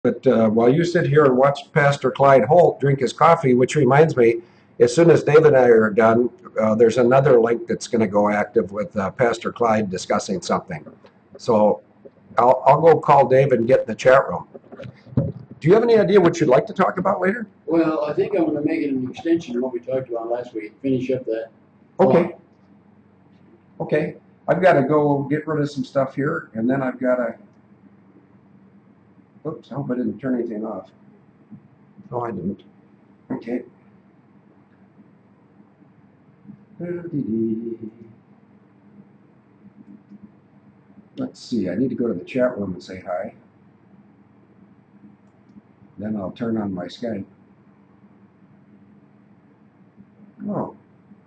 But while you sit here and watch Pastor Clyde Holt drink his coffee, which reminds me, as soon as David and I are done, there's another link that's going to go active with Pastor Clyde discussing something. So I'll go call David and get in the chat room. Do you have any idea what you'd like to talk about later? Well, I think I'm going to make it an extension of what we talked about last week. Finish up that. Okay. Okay. I've got to go get rid of some stuff here, and then I've got to. Oops, I hope I didn't turn anything off. No, I didn't. Okay. Let's see, I need to go to the chat room and say hi. Then I'll turn on my Skype. Oh,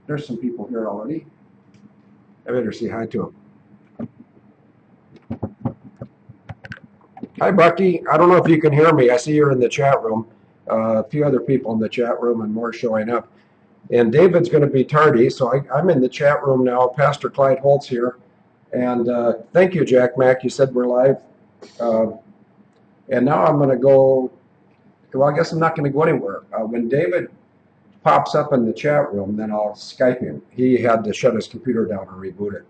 there's some people here already. I better say hi to them. Hi, Bucky. I don't know if you can hear me. I see you're in the chat room. A few other people in the chat room and more showing up. And David's going to be tardy, so I'm in the chat room now. Pastor Clyde Holt's here. And thank you, Jack Mack. You said we're live. And now I'm going to go. Well, I guess I'm not going to go anywhere. When David pops up in the chat room, then I'll Skype him. He had to shut his computer down and reboot it.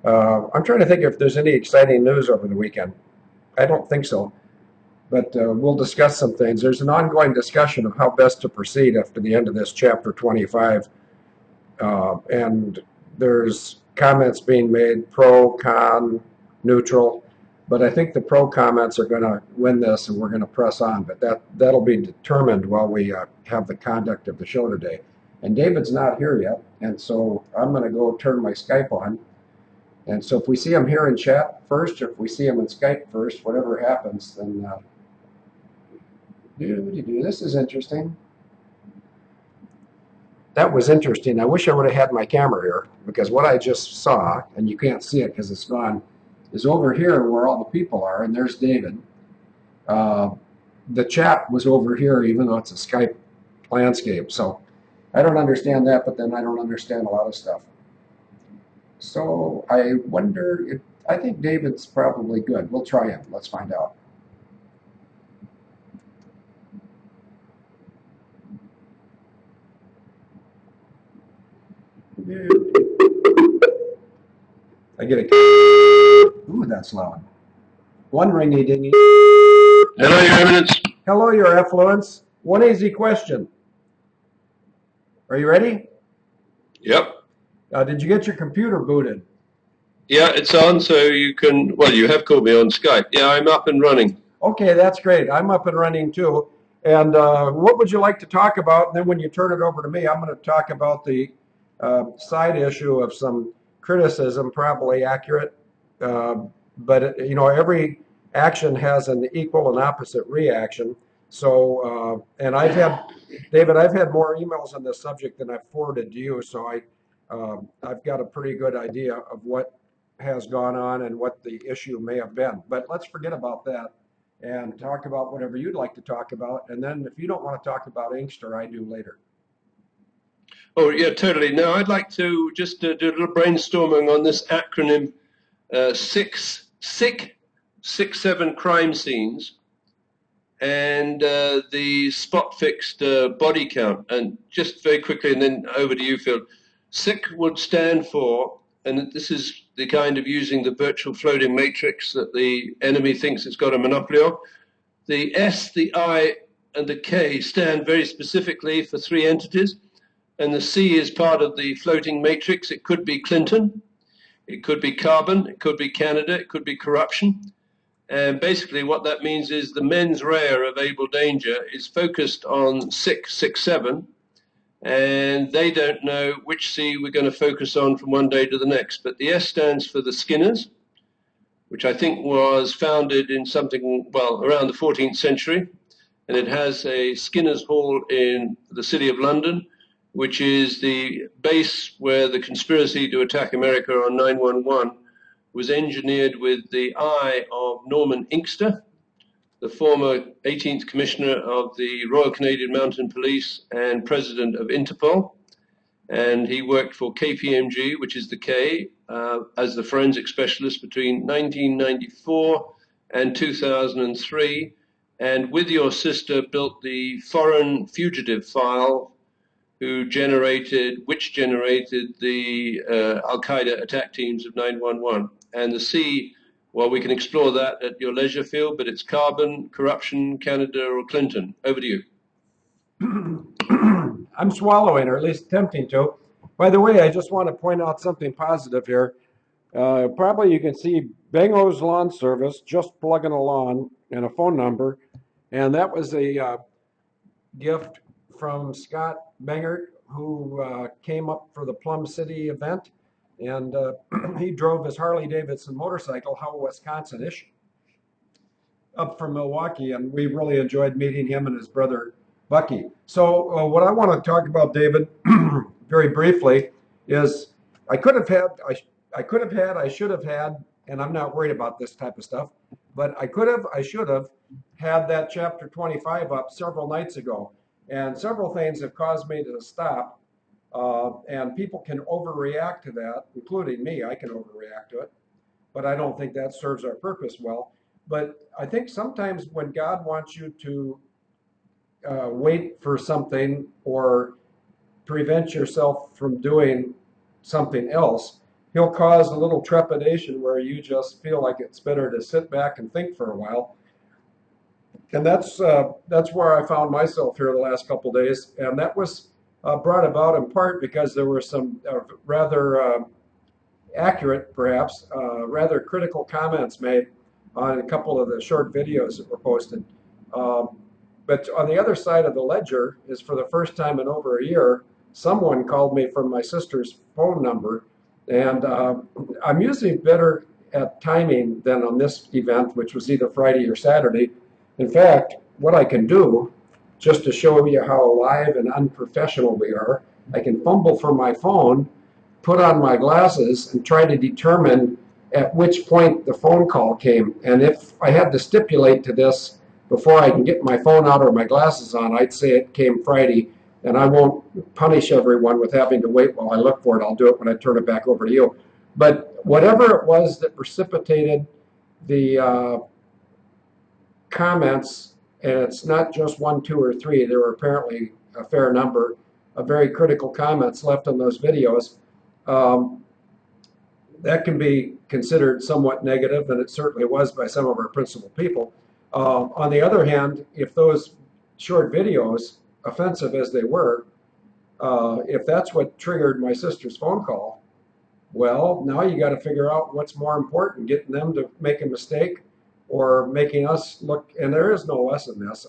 I'm trying to think if there's any exciting news over the weekend. I don't think so, but we'll discuss some things. There's an ongoing discussion of how best to proceed after the end of this chapter 25, and there's comments being made, pro, con, neutral, but I think the pro comments are going to win this, and we're going to press on, but that'll be determined while we have the conduct of the show today. And David's not here yet, and so I'm going to go turn my Skype on. And so if we see him here in chat first, or if we see him in Skype first, whatever happens, then this is interesting. That was interesting. I wish I would have had my camera here, because what I just saw, and you can't see it because it's gone, is over here where all the people are, and there's David. The chat was over here, even though it's a Skype landscape. So I don't understand that, but then I don't understand a lot of stuff. So I wonder if, I think David's probably good. We'll try him. Let's find out. I get a. Ooh, that's loud. One ringy dingy. Hello, Your Eminence. Hello, Your Affluence. One easy question. Are you ready? Yep. Did you get your computer booted? Yeah, it's on, so you can, well, you have called me on Skype. Yeah, I'm up and running. Okay, that's great. I'm up and running too. And what would you like to talk about? And then when you turn it over to me, I'm going to talk about the side issue of some criticism, probably accurate. But, you know, every action has an equal and opposite reaction. So, and David, I've had more emails on this subject than I've forwarded to you. So I've got a pretty good idea of what has gone on and what the issue may have been. But let's forget about that and talk about whatever you'd like to talk about. And then if you don't want to talk about Inkster, I do later. Oh, yeah, totally. No, I'd like to just do a little brainstorming on this acronym, six, seven crime scenes, and the spot fixed body count. And just very quickly, and then over to you, Phil. SICK would stand for, and this is the kind of using the virtual floating matrix that the enemy thinks it's got a monopoly of. The S, the I, and the K stand very specifically for three entities, and the C is part of the floating matrix. It could be Clinton, it could be carbon, it could be Canada, it could be corruption. And basically what that means is the mens rea of Abel Danger is focused on 667, and they don't know which C we're going to focus on from one day to the next. But the S stands for the Skinners, which I think was founded in something, well, around the 14th century. And it has a Skinners Hall in the city of London, which is the base where the conspiracy to attack America on 9/11 was engineered with the eye of Norman Inkster, the former 18th Commissioner of the Royal Canadian Mounted Police and President of Interpol. And he worked for KPMG, which is the K, as the forensic specialist between 1994 and 2003. and with your sister built the foreign fugitive file which generated the Al-Qaeda attack teams of 911. And the C, well, we can explore that at your leisure field, but it's carbon, corruption, Canada, or Clinton. Over to you. I'm swallowing, or at least attempting to. By the way, I just want to point out something positive here. Probably you can see Bango's Lawn Service just plugging a lawn and a phone number. And that was a gift from Scott Bangert, who came up for the Plum City event. And he drove his Harley Davidson motorcycle, how Wisconsin-ish, up from Milwaukee. And we really enjoyed meeting him and his brother, Bucky. So what I want to talk about, David, very briefly, is I should have had, and I'm not worried about this type of stuff, but I should have had that chapter 25 up several nights ago. And several things have caused me to stop. And people can overreact to that, including me. I can overreact to it, but I don't think that serves our purpose well. But I think sometimes when God wants you to wait for something or prevent yourself from doing something else, he'll cause a little trepidation where you just feel like it's better to sit back and think for a while. And that's where I found myself here the last couple of days. And that was brought about in part because there were some rather accurate, perhaps, rather critical comments made on a couple of the short videos that were posted. But on the other side of the ledger is, for the first time in over a year, someone called me from my sister's phone number. And I'm usually better at timing than on this event, which was either Friday or Saturday. In fact, what I can do, just to show you how alive and unprofessional we are, I can fumble for my phone, put on my glasses, and try to determine at which point the phone call came. And if I had to stipulate to this before I can get my phone out or my glasses on, I'd say it came Friday, and I won't punish everyone with having to wait while I look for it. I'll do it when I turn it back over to you. But whatever it was that precipitated the comments, and it's not just 1, 2, or 3, there were apparently a fair number of very critical comments left on those videos, that can be considered somewhat negative, and it certainly was by some of our principal people. On the other hand, if those short videos, offensive as they were, if that's what triggered my sister's phone call, well, now you got to figure out what's more important, getting them to make a mistake or making us look. And there is no us in this.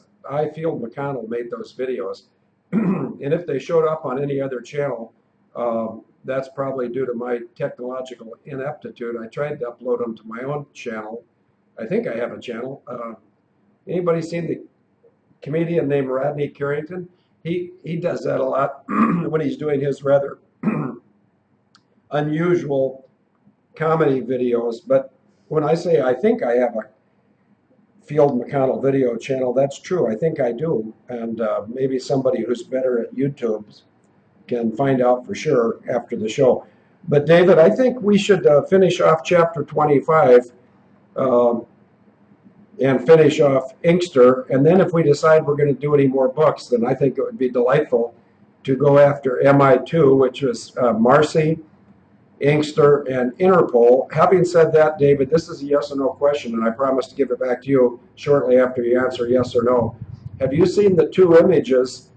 Field McConnell made those videos. And if they showed up on any other channel, that's probably due to my technological ineptitude. I tried to upload them to my own channel. I think I have a channel. Anybody seen the comedian named Rodney Carrington? He does that a lot when he's doing his rather unusual comedy videos. But when I say I think I have a Field McConnell video channel, that's true. I think I do. And maybe somebody who's better at YouTube can find out for sure after the show. But David, I think we should finish off chapter 25 and finish off Inkster. And then if we decide we're going to do any more books, then I think it would be delightful to go after MI2, which is Marcy, Inkster, and Interpol. Having said that, David, this is a yes or no question, and I promise to give it back to you shortly after you answer yes or no. Have you seen the two images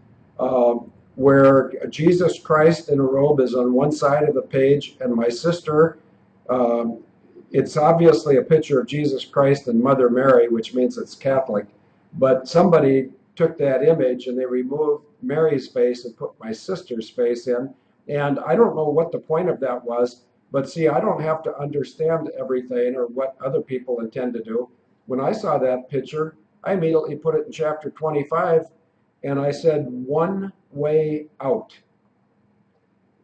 where Jesus Christ in a robe is on one side of the page, and my sister, it's obviously a picture of Jesus Christ and Mother Mary, which means it's Catholic, but somebody took that image and they removed Mary's face and put my sister's face in. And I don't know what the point of that was, but see, I don't have to understand everything or what other people intend to do. When I saw that picture, I immediately put it in chapter 25, and I said, one way out.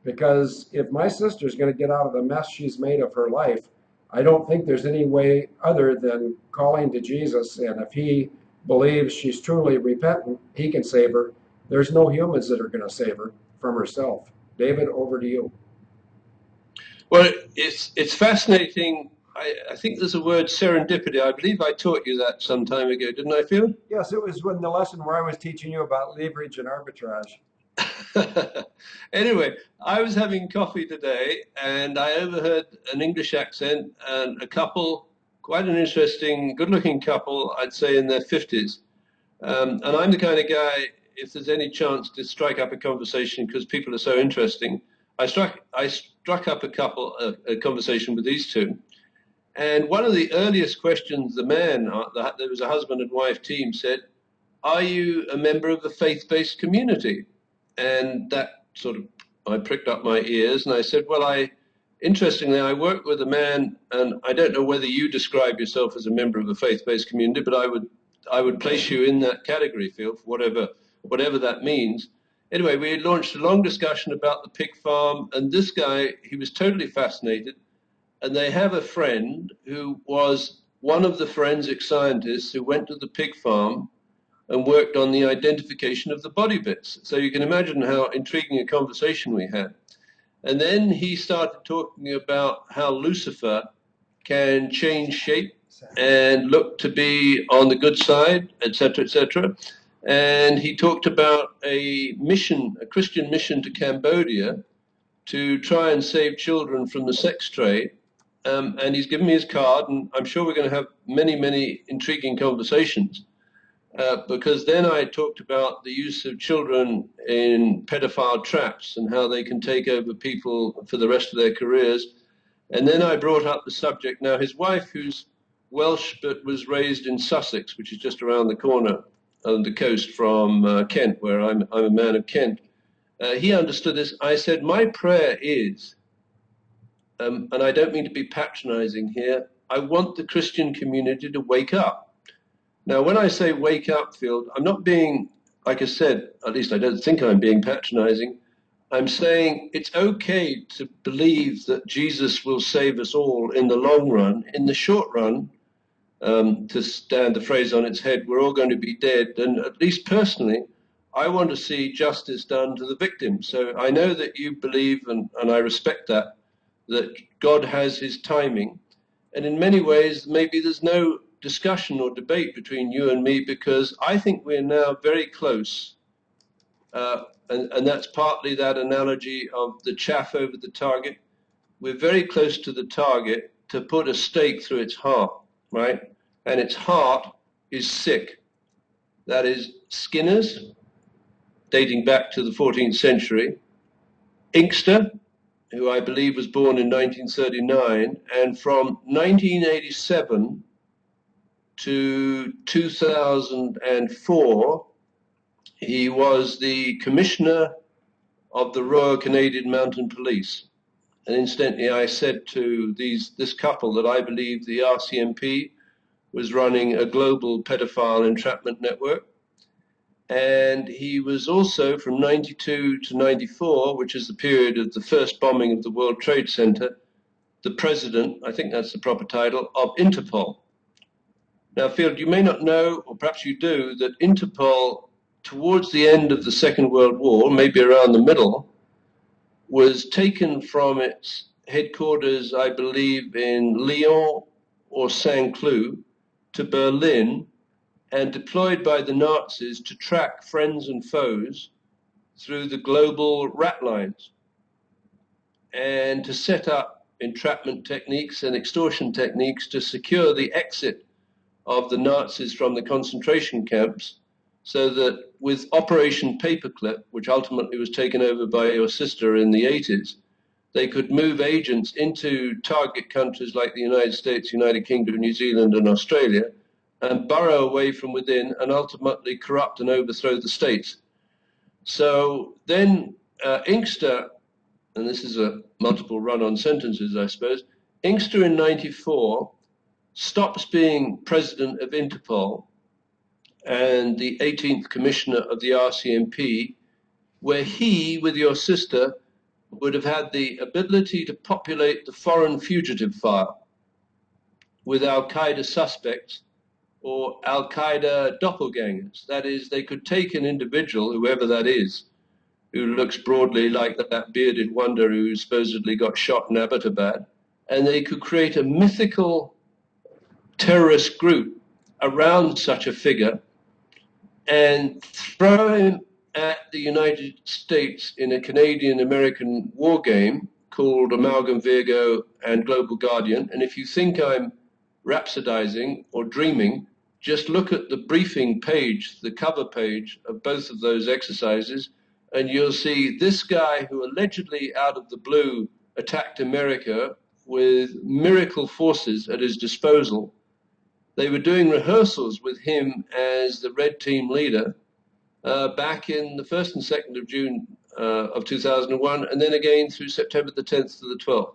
Because if my sister's going to get out of the mess she's made of her life, I don't think there's any way other than calling to Jesus, and if he believes she's truly repentant, he can save her. There's no humans that are going to save her from herself. David, over to you. Well, it's fascinating I think there's a word serendipity. I believe I taught you that some time ago, didn't I, Phil? Yes, it was when the lesson where I was teaching you about leverage and arbitrage. Anyway, I was having coffee today and I overheard an English accent and a couple, quite an interesting, good-looking couple, I'd say in their 50s. And I'm the kind of guy, if there's any chance to strike up a conversation because people are so interesting, I struck up a conversation with these two. And one of the earliest questions the man, there was a husband and wife team, said, "Are you a member of a faith-based community?" And that sort of, I pricked up my ears and I said, well, interestingly, I work with a man, and I don't know whether you describe yourself as a member of a faith-based community, but I would place you in that category, Phil, for whatever that means. Anyway, we launched a long discussion about the pig farm, and this guy, he was totally fascinated. And they have a friend who was one of the forensic scientists who went to the pig farm and worked on the identification of the body bits. So you can imagine how intriguing a conversation we had. And then he started talking about how Lucifer can change shape and look to be on the good side, etc., etc. And he talked about a mission, a Christian mission to Cambodia to try and save children from the sex trade. And he's given me his card, and I'm sure we're going to have many, many intriguing conversations. Because then I talked about the use of children in pedophile traps and how they can take over people for the rest of their careers. And then I brought up the subject. Now, his wife, who's Welsh but was raised in Sussex, which is just around the corner on the coast from Kent, where I'm a man of Kent, he understood this. I said, my prayer is, and I don't mean to be patronizing here, I want the Christian community to wake up. Now, when I say wake up, Phil, I'm not being, like I said, at least I don't think I'm being patronizing. I'm saying it's okay to believe that Jesus will save us all in the long run. In the short run, to stand the phrase on its head, we're all going to be dead. And at least personally, I want to see justice done to the victims. So I know that you believe, and I respect that God has his timing. And in many ways, maybe there's no discussion or debate between you and me, because I think we're now very close. And that's partly that analogy of the chaff over the target. We're very close to the target to put a stake through its heart, right? And its heart is sick. That is Skinner's, dating back to the 14th century, Inkster, who I believe was born in 1939, and from 1987 to 2004, he was the commissioner of the Royal Canadian Mounted Police. And incidentally, I said to this couple that I believe the RCMP was running a global pedophile entrapment network. And he was also, from 92 to 94, which is the period of the first bombing of the World Trade Center, the president, I think that's the proper title, of Interpol. Now, Phil, you may not know, or perhaps you do, that Interpol, towards the end of the Second World War, maybe around the middle, was taken from its headquarters, I believe, in Lyon or Saint-Cloud to Berlin, and deployed by the Nazis to track friends and foes through the global rat lines, and to set up entrapment techniques and extortion techniques to secure the exit of the Nazis from the concentration camps, so that with Operation Paperclip, which ultimately was taken over by your sister in the 80s, they could move agents into target countries like the United States, United Kingdom, New Zealand, and Australia, and burrow away from within and ultimately corrupt and overthrow the states. So then Inkster, and this is a multiple run-on sentences, I suppose, Inkster in 94 stops being president of Interpol and the 18th commissioner of the RCMP, where he, with your sister, would have had the ability to populate the foreign fugitive file with Al-Qaeda suspects or Al-Qaeda doppelgangers. That is, they could take an individual, whoever that is, who looks broadly like that bearded wonder who supposedly got shot in Abbottabad, and they could create a mythical terrorist group around such a figure and throw him at the United States in a Canadian-American war game called Amalgam Virgo and Global Guardian. And if you think I'm rhapsodizing or dreaming, just look at the briefing page, the cover page of both of those exercises, and you'll see this guy who allegedly out of the blue attacked America with miracle forces at his disposal. They were doing rehearsals with him as the red team leader back in the 1st and 2nd of June of 2001, and then again through September the 10th to the 12th.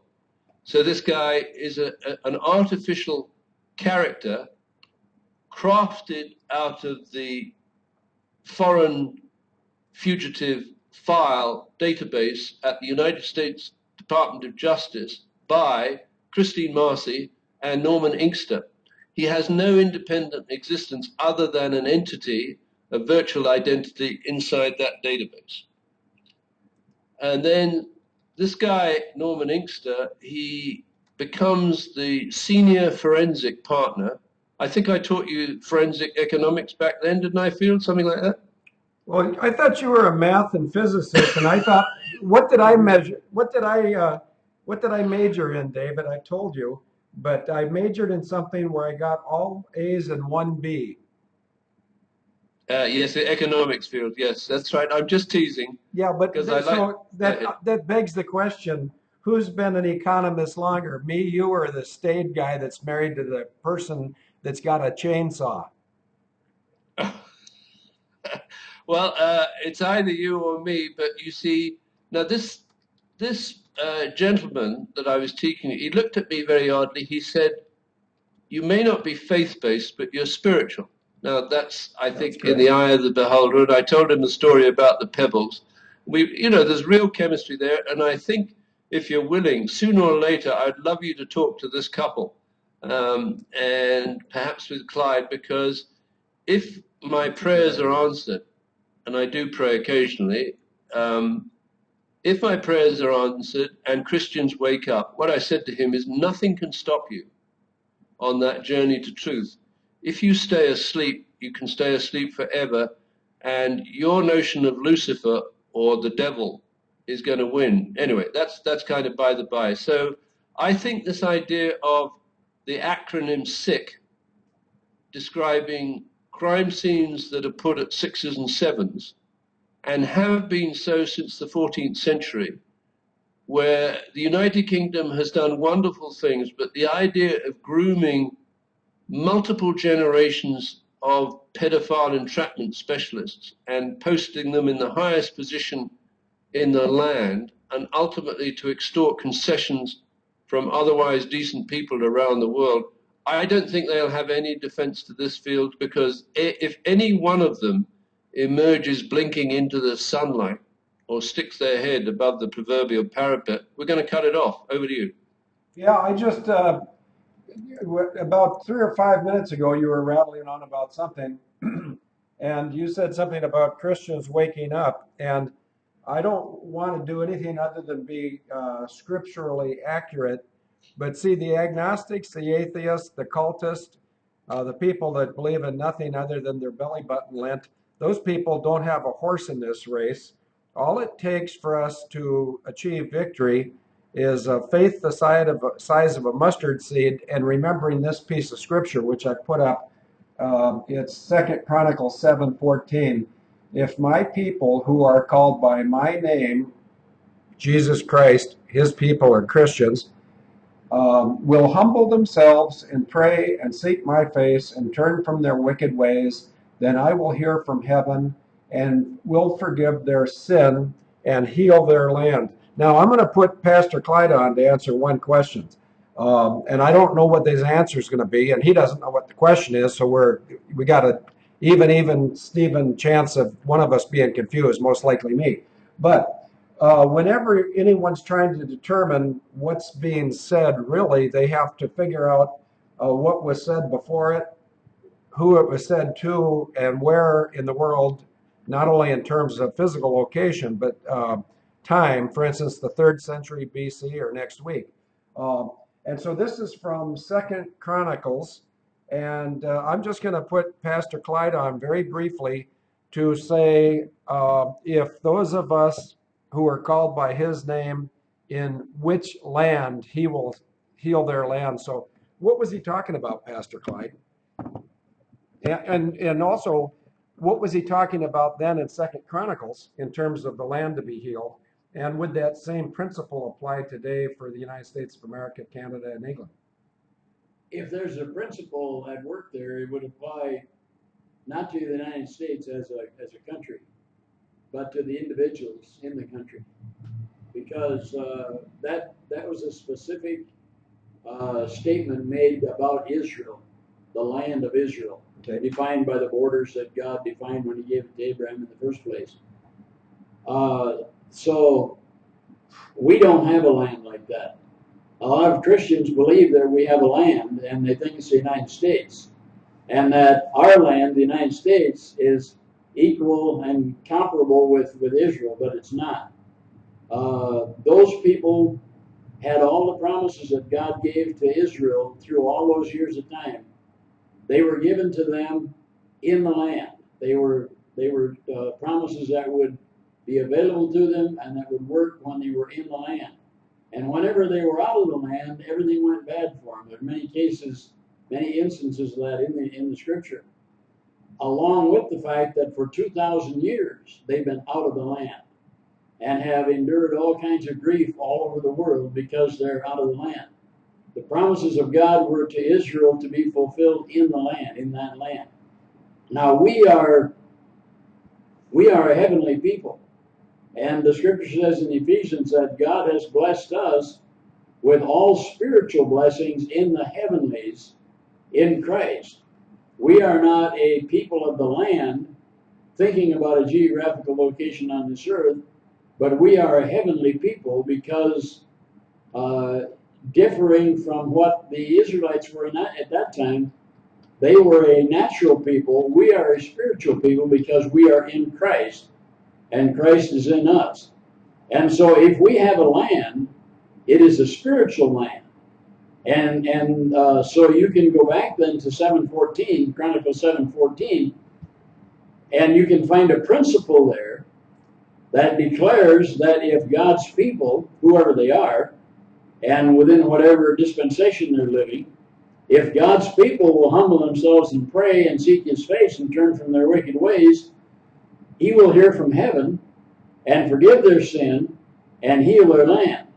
So this guy is an artificial character crafted out of the foreign fugitive file database at the United States Department of Justice by Christine Marcy and Norman Inkster. He has no independent existence other than an entity, a virtual identity inside that database. And then this guy, Norman Inkster, he becomes the senior forensic partner. I think I taught you forensic economics back then, didn't I, Field? Something like that? Well, I thought you were a math and physicist, and I thought, what did I measure? What did I major in, David? I told you, but I majored in something where I got all A's and one B. Yes, the economics field. Yes, that's right. I'm just teasing. Yeah, but that begs the question: who's been an economist longer, me, you, or the staid guy that's married to the person that's got a chainsaw? Well, it's either you or me. But you see, now this gentleman that I was teaching, he looked at me very oddly. He said, "You may not be faith-based, but you're spiritual." Now that's, I think, in the eye of the beholder. And I told him the story about the pebbles. There's real chemistry there. And I think if you're willing, sooner or later, I'd love you to talk to this couple, and perhaps with Clyde, because if my prayers are answered, and I do pray occasionally, if my prayers are answered and Christians wake up, what I said to him is nothing can stop you on that journey to truth. If you stay asleep, you can stay asleep forever, and your notion of Lucifer or the devil is going to win. Anyway, that's kind of by the by. So I think this idea of the acronym SICK, describing crime scenes that are put at 6s and 7s, and have been so since the 14th century, where the United Kingdom has done wonderful things, but the idea of grooming multiple generations of pedophile entrapment specialists and posting them in the highest position in the land, and ultimately to extort concessions from otherwise decent people around the world, I don't think they'll have any defense to this field, because if any one of them emerges blinking into the sunlight or sticks their head above the proverbial parapet, we're going to cut it off. Over to you. Yeah, I just, about 3 or 5 minutes ago, you were rattling on about something, and you said something about Christians waking up, and I don't want to do anything other than be scripturally accurate. But see, the agnostics, the atheists, the cultists, the people that believe in nothing other than their belly button lint, those people don't have a horse in this race. All it takes for us to achieve victory is faith the size of a mustard seed, and remembering this piece of scripture, which I put up. It's 2 Chronicles 7:14. If my people who are called by my name, Jesus Christ, his people are Christians, will humble themselves and pray and seek my face and turn from their wicked ways, then I will hear from heaven and will forgive their sin and heal their land. Now, I'm going to put Pastor Clyde on to answer one question. And I don't know what his answer is going to be, and he doesn't know what the question is, so we got a even Steven chance of one of us being confused, most likely me. But whenever anyone's trying to determine what's being said, really, they have to figure out what was said before it, who it was said to, and where in the world, not only in terms of physical location, but time, for instance, the 3rd century BC or next week. And so this is from Second Chronicles, and I'm just going to put Pastor Clyde on very briefly to say if those of us who are called by his name, in which land he will heal their land. So what was he talking about, Pastor Clyde? And also, what was he talking about then in Second Chronicles in terms of the land to be healed? And would that same principle apply today for the United States of America, Canada, and England? If there's a principle at work there, it would apply not to the United States as a country, but to the individuals in the country, because that was a specific statement made about Israel, the land of Israel, Okay. defined by the borders that God defined when He gave it to Abraham in the first place. So we don't have a land like that. A lot of Christians believe that we have a land, and they think it's the United States, and that our land, the United States, is equal and comparable with Israel, but it's not. Those people had all the promises that God gave to Israel through all those years of time. They were given to them in the land. They were promises that would be available to them and that would work when they were in the land. And whenever they were out of the land, everything went bad for them. There are many cases, many instances of that in the scripture, along with the fact that for 2,000 years they've been out of the land and have endured all kinds of grief all over the world because they're out of the land. The promises of God were to Israel to be fulfilled in the land, in that land. Now we are a heavenly people. And the scripture says in Ephesians that God has blessed us with all spiritual blessings in the heavenlies in Christ. We are not a people of the land thinking about a geographical location on this earth, but we are a heavenly people because differing from what the Israelites were at that time, they were a natural people. We are a spiritual people because we are in Christ, and Christ is in us. And so if we have a land, it is a spiritual land. And so you can go back then to 7:14, Chronicles 7:14, and you can find a principle there that declares that if God's people, whoever they are, and within whatever dispensation they're living, if God's people will humble themselves and pray and seek His face and turn from their wicked ways, He will hear from heaven and forgive their sin and heal their land.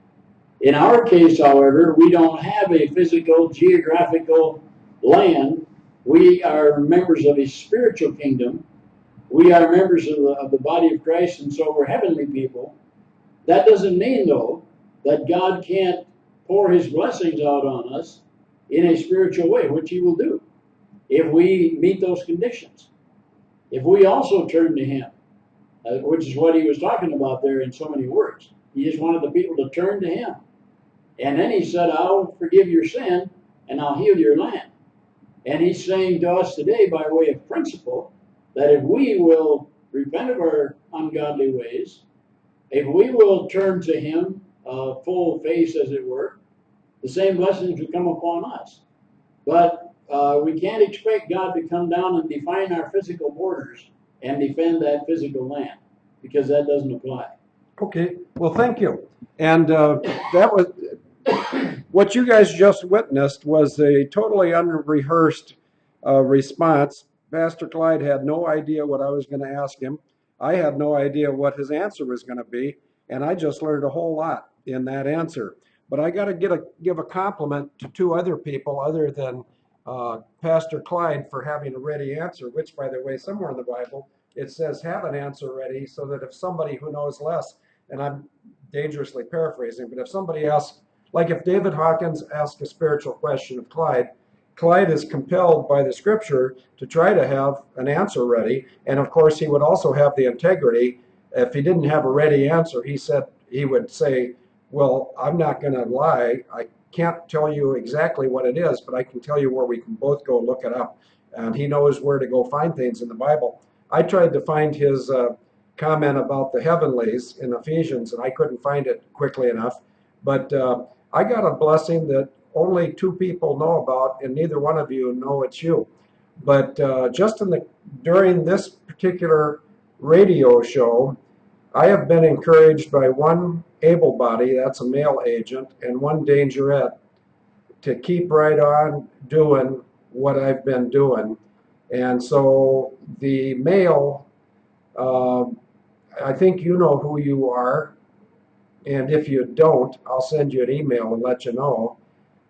In our case, however, we don't have a physical, geographical land. We are members of a spiritual kingdom. We are members of the body of Christ, and so we're heavenly people. That doesn't mean, though, that God can't pour His blessings out on us in a spiritual way, which He will do if we meet those conditions. If we also turn to Him, which is what He was talking about there in so many words. He just wanted the people to turn to Him. And then He said, I'll forgive your sin and I'll heal your land. And He's saying to us today, by way of principle, that if we will repent of our ungodly ways, if we will turn to Him full face, as it were, the same blessings will come upon us. But we can't expect God to come down and define our physical borders and defend that physical land, because that doesn't apply. Okay, well, thank you. And that was what you guys just witnessed was a totally unrehearsed response. Pastor Clyde had no idea what I was going to ask him. I had no idea what his answer was going to be, and I just learned a whole lot in that answer. But I got to give a compliment to two other people other than Pastor Clyde for having a ready answer, which, by the way, somewhere in the Bible, it says have an answer ready so that if somebody who knows less, and I'm dangerously paraphrasing, but if somebody asks, like if David Hawkins asked a spiritual question of Clyde, Clyde is compelled by the scripture to try to have an answer ready. And of course, he would also have the integrity. If he didn't have a ready answer, he would say, well, I'm not going to lie. I can't tell you exactly what it is, but I can tell you where we can both go look it up. And he knows where to go find things in the Bible. I tried to find his comment about the heavenlies in Ephesians, and I couldn't find it quickly enough. But I got a blessing that only 2 people know about, and neither one of you know it's you. But just during this particular radio show, I have been encouraged by one able body, that's a male agent, and one dangerette, to keep right on doing what I've been doing. And so the male, I think you know who you are, and if you don't, I'll send you an email and let you know.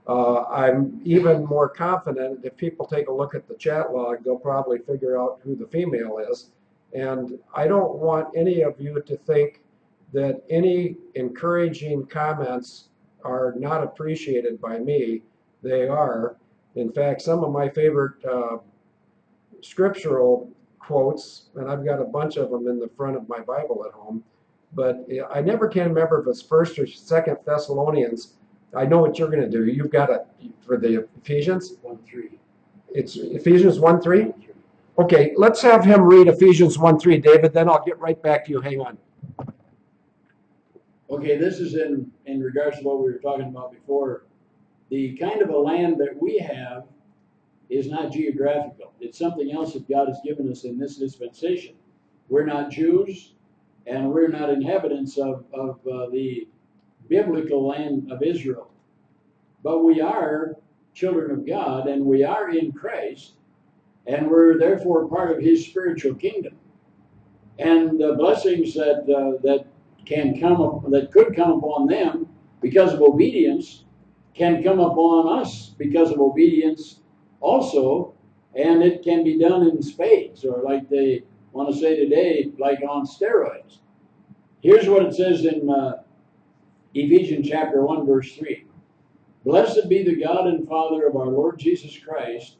I'm even more confident if people take a look at the chat log, they'll probably figure out who the female is. And I don't want any of you to think that any encouraging comments are not appreciated by me. They are. In fact, some of my favorite scriptural quotes, and I've got a bunch of them in the front of my Bible at home, but I never can remember if it's 1st or 2nd Thessalonians. I know what you're going to do. You've got it for the Ephesians? 1:3. It's Ephesians 1:3? Okay, let's have him read Ephesians 1:3, David, then I'll get right back to you. Hang on. Okay, this is in regards to what we were talking about before. The kind of a land that we have is not geographical. It's something else that God has given us in this dispensation. We're not Jews, and we're not inhabitants of the biblical land of Israel. But we are children of God, and we are in Christ, and we're therefore part of His spiritual kingdom. And the blessings that could come upon them because of obedience can come upon us because of obedience also, and it can be done in spades, or like they want to say today, like on steroids. Here's what it says in Ephesians chapter 1, verse 3. Blessed be the God and Father of our Lord Jesus Christ,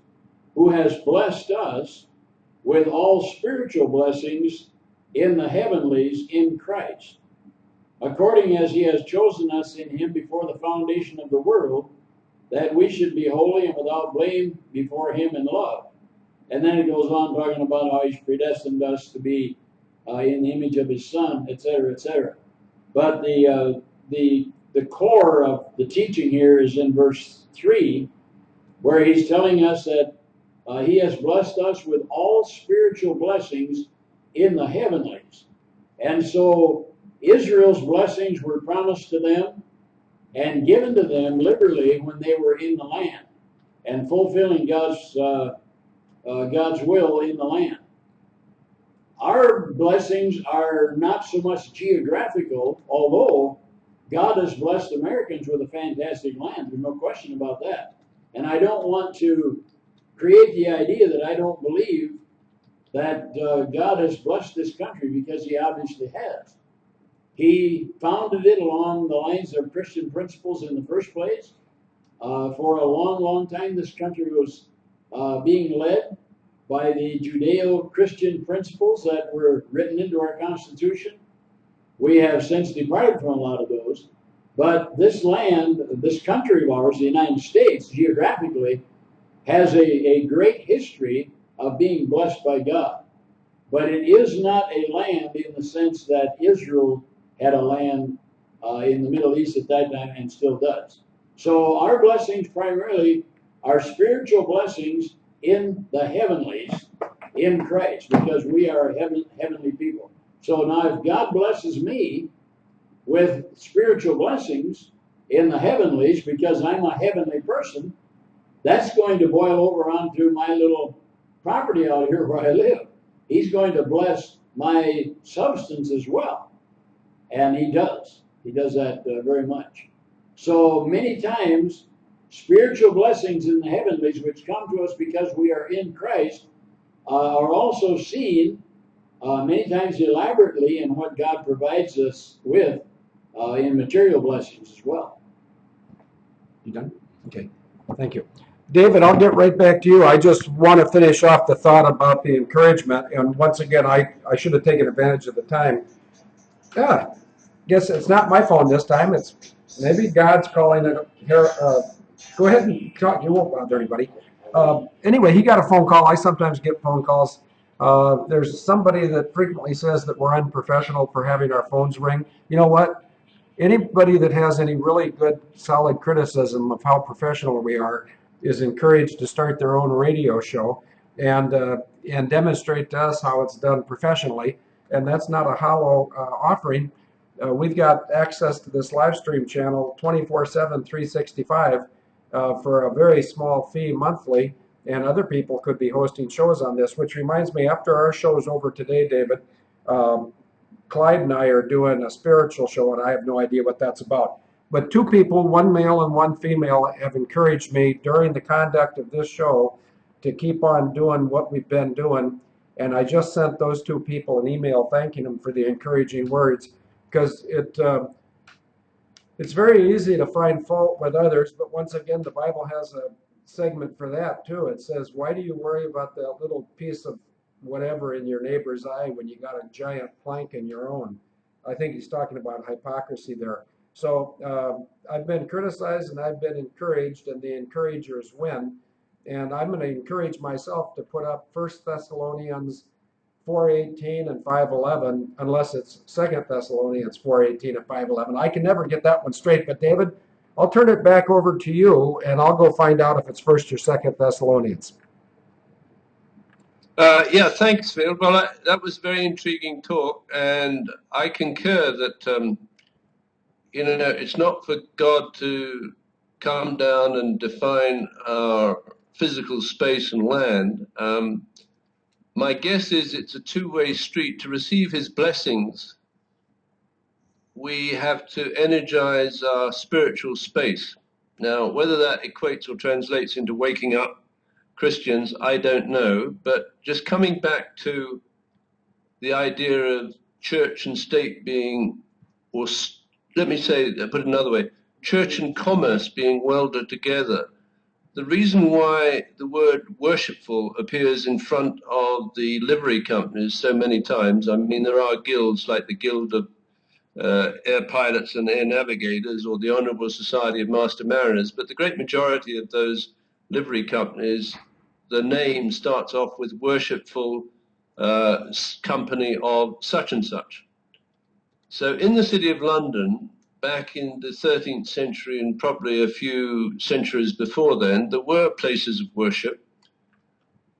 who has blessed us with all spiritual blessings in the heavenlies in Christ, according as He has chosen us in Him before the foundation of the world, that we should be holy and without blame before Him in love. And then it goes on talking about how He's predestined us to be in the image of His Son, etc., etc. But the core of the teaching here is in verse 3, where He's telling us that He has blessed us with all spiritual blessings in the heavenlies. And so Israel's blessings were promised to them and given to them liberally when they were in the land and fulfilling God's will in the land. Our blessings are not so much geographical, although God has blessed Americans with a fantastic land. There's no question about that. And I don't want to create the idea that I don't believe that God has blessed this country, because He obviously has. He founded it along the lines of Christian principles in the first place. For a long, long time, this country was being led by the Judeo-Christian principles that were written into our Constitution. We have since departed from a lot of those. But this land, this country of ours, the United States, geographically, has a great history of being blessed by God. But it is not a land in the sense that Israel had a land in the Middle East at that time and still does. So our blessings primarily are spiritual blessings in the heavenlies in Christ, because we are heavenly people. So now if God blesses me with spiritual blessings in the heavenlies because I'm a heavenly person, that's going to boil over onto my little property out here where I live. He's going to bless my substance as well. And He does. He does that very much. So many times, spiritual blessings in the heavenlies, which come to us because we are in Christ, are also seen many times elaborately in what God provides us with in material blessings as well. You done? Okay. Thank you. David, I'll get right back to you. I just want to finish off the thought about the encouragement. And once again, I should have taken advantage of the time. Yeah, guess it's not my phone this time. It's maybe God's calling it here. Go ahead and talk. You won't bother anybody. Anyway, he got a phone call. I sometimes get phone calls. There's somebody that frequently says that we're unprofessional for having our phones ring. You know what? Anybody that has any really good, solid criticism of how professional we are is encouraged to start their own radio show and demonstrate to us how it's done professionally. And that's not a hollow offering. We've got access to this live stream channel 24/7, 365 for a very small fee monthly. And other people could be hosting shows on this, which reminds me, after our show is over today, David, Clyde and I are doing a spiritual show, and I have no idea what that's about. But two people, one male and one female, have encouraged me during the conduct of this show to keep on doing what we've been doing. And I just sent those two people an email thanking them for the encouraging words, because it's very easy to find fault with others, but once again, the Bible has a segment for that too. It says, why do you worry about that little piece of whatever in your neighbor's eye when you got a giant plank in your own? I think he's talking about hypocrisy there. So I've been criticized and I've been encouraged, and the encouragers win. And I'm going to encourage myself to put up 1 Thessalonians 4:18 and 5:11, unless it's 2 Thessalonians 4:18 and 5:11. I can never get that one straight. But David, I'll turn it back over to you, and I'll go find out if it's 1 or 2 Thessalonians. Yeah, thanks, Phil. Well, that was very intriguing talk, and I concur that it's not for God to come down and define our physical space and land. My guess is it's a two-way street. To receive his blessings, we have to energize our spiritual space. Now, whether that equates or translates into waking up Christians, I don't know. But just coming back to the idea of church and state being, or let me say, put it another way, church and commerce being welded together. The reason why the word worshipful appears in front of the livery companies so many times, I mean, there are guilds like the Guild of Air Pilots and Air Navigators, or the Honourable Society of Master Mariners, but the great majority of those livery companies, the name starts off with worshipful company of such and such. So in the city of London, back in the 13th century and probably a few centuries before then, there were places of worship.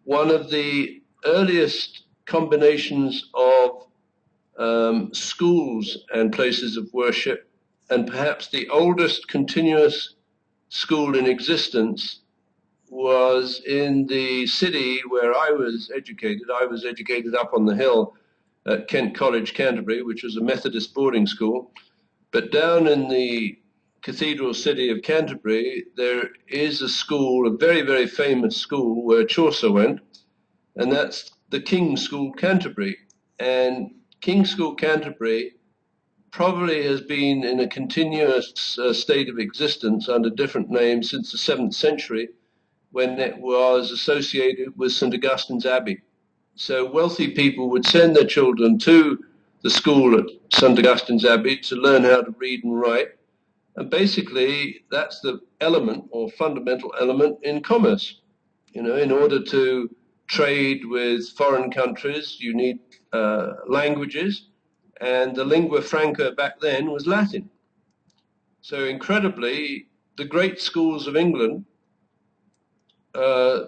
One of the earliest combinations of schools and places of worship, and perhaps the oldest continuous school in existence, was in the city where I was educated. I was educated up on the hill at Kent College, Canterbury, which was a Methodist boarding school. But down in the cathedral city of Canterbury, there is a school, a very, very famous school where Chaucer went, and that's the King's School, Canterbury. And King's School, Canterbury probably has been in a continuous state of existence under different names since the 7th century, when it was associated with St. Augustine's Abbey. So wealthy people would send their children to the school at St. Augustine's Abbey to learn how to read and write. And basically, that's the element or fundamental element in commerce. In order to trade with foreign countries, you need languages, and the lingua franca back then was Latin. So incredibly, the great schools of England,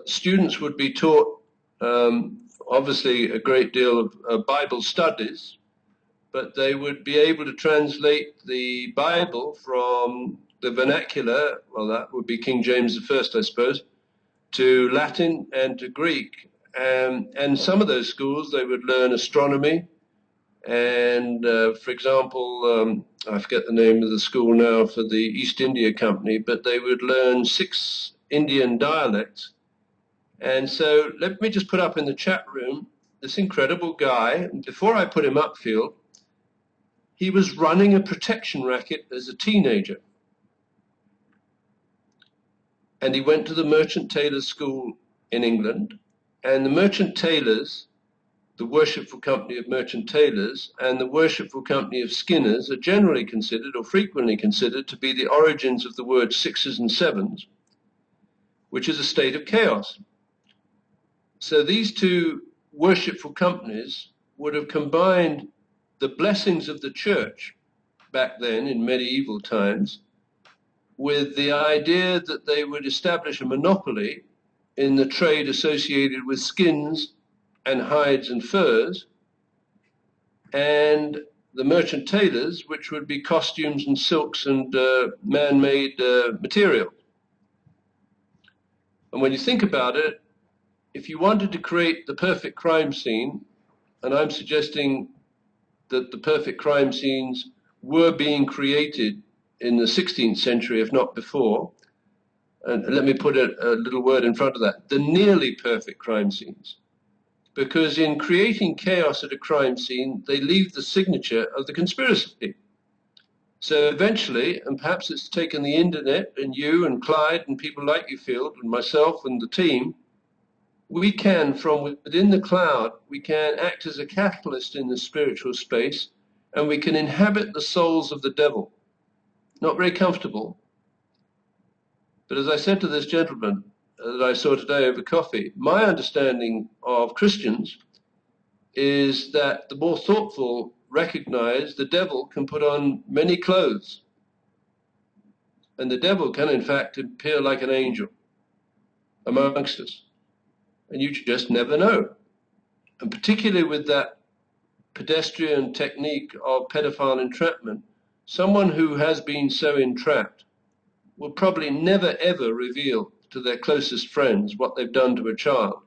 students would be taught obviously a great deal of Bible studies, but they would be able to translate the Bible from the vernacular, well, that would be King James I, I suppose, to Latin and to Greek. And some of those schools, they would learn astronomy. And for example, I forget the name of the school now for the East India Company, but they would learn 6 Indian dialects. And so let me just put up in the chat room this incredible guy. And before I put him up, Phil, he was running a protection racket as a teenager. And he went to the Merchant Tailors School in England. And the Merchant Tailors, the Worshipful Company of Merchant Tailors, and the Worshipful Company of Skinners are generally considered, or frequently considered, to be the origins of the word 6s and 7s, which is a state of chaos. So these two worshipful companies would have combined the blessings of the church back then in medieval times, with the idea that they would establish a monopoly in the trade associated with skins and hides and furs, and the merchant tailors, which would be costumes and silks and man-made material. And when you think about it, if you wanted to create the perfect crime scene, and I'm suggesting that the perfect crime scenes were being created in the 16th century, if not before, and let me put a little word in front of that, the nearly perfect crime scenes. Because in creating chaos at a crime scene, they leave the signature of the conspiracy. So eventually, and perhaps it's taken the internet and you and Clyde and people like you, Field, and myself and the team, we can, from within the cloud, we can act as a catalyst in the spiritual space, and we can inhabit the souls of the devil. Not very comfortable, but as I said to this gentleman that I saw today over coffee, my understanding of Christians is that the more thoughtful recognize the devil can put on many clothes, and the devil can in fact appear like an angel amongst us, and you just never know. And particularly with that pedestrian technique of pedophile entrapment, someone who has been so entrapped will probably never ever reveal to their closest friends what they've done to a child.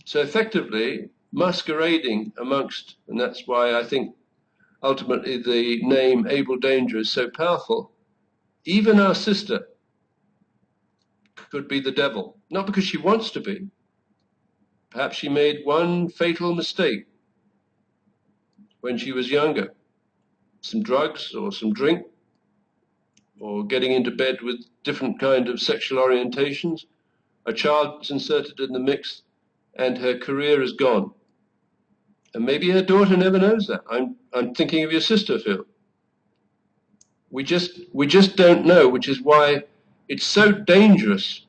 So effectively, masquerading amongst, and that's why I think ultimately the name Abel Danger is so powerful, even our sister could be the devil, not because she wants to be. Perhaps she made one fatal mistake when she was younger, some drugs or some drink, or getting into bed with different kind of sexual orientations. A child is inserted in the mix and her career is gone. And maybe her daughter never knows that. I'm thinking of your sister, Phil. We just don't know, which is why it's so dangerous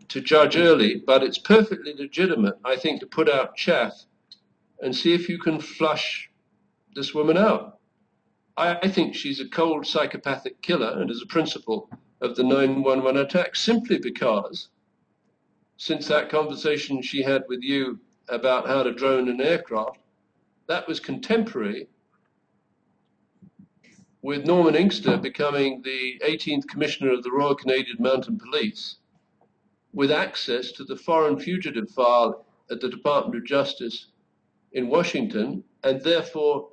to judge early, but it's perfectly legitimate, I think, to put out chaff and see if you can flush this woman out. I think she's a cold psychopathic killer and is a principle of the 9/11 attack, simply because since that conversation she had with you about how to drone an aircraft, that was contemporary with Norman Inkster becoming the 18th Commissioner of the Royal Canadian Mounted Police, with access to the foreign fugitive file at the Department of Justice in Washington, and therefore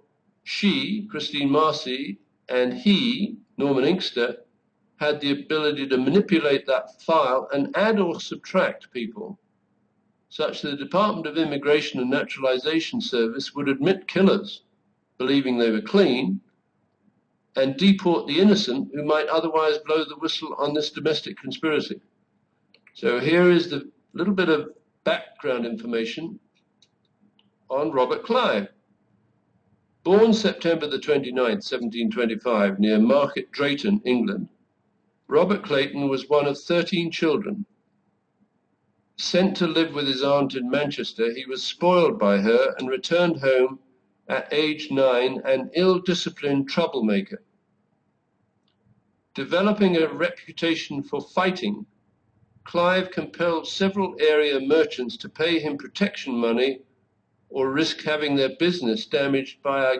she, Christine Marcy, and he, Norman Inkster, had the ability to manipulate that file and add or subtract people, such that the Department of Immigration and Naturalization Service would admit killers, believing they were clean, and deport the innocent who might otherwise blow the whistle on this domestic conspiracy. So here is the little bit of background information on Robert Clive. Born September the 29th, 1725, near Market Drayton, England, Robert Clayton was one of 13 children. Sent to live with his aunt in Manchester, he was spoiled by her and returned home at age 9, an ill-disciplined troublemaker. Developing a reputation for fighting, Clive compelled several area merchants to pay him protection money or risk having their business damaged by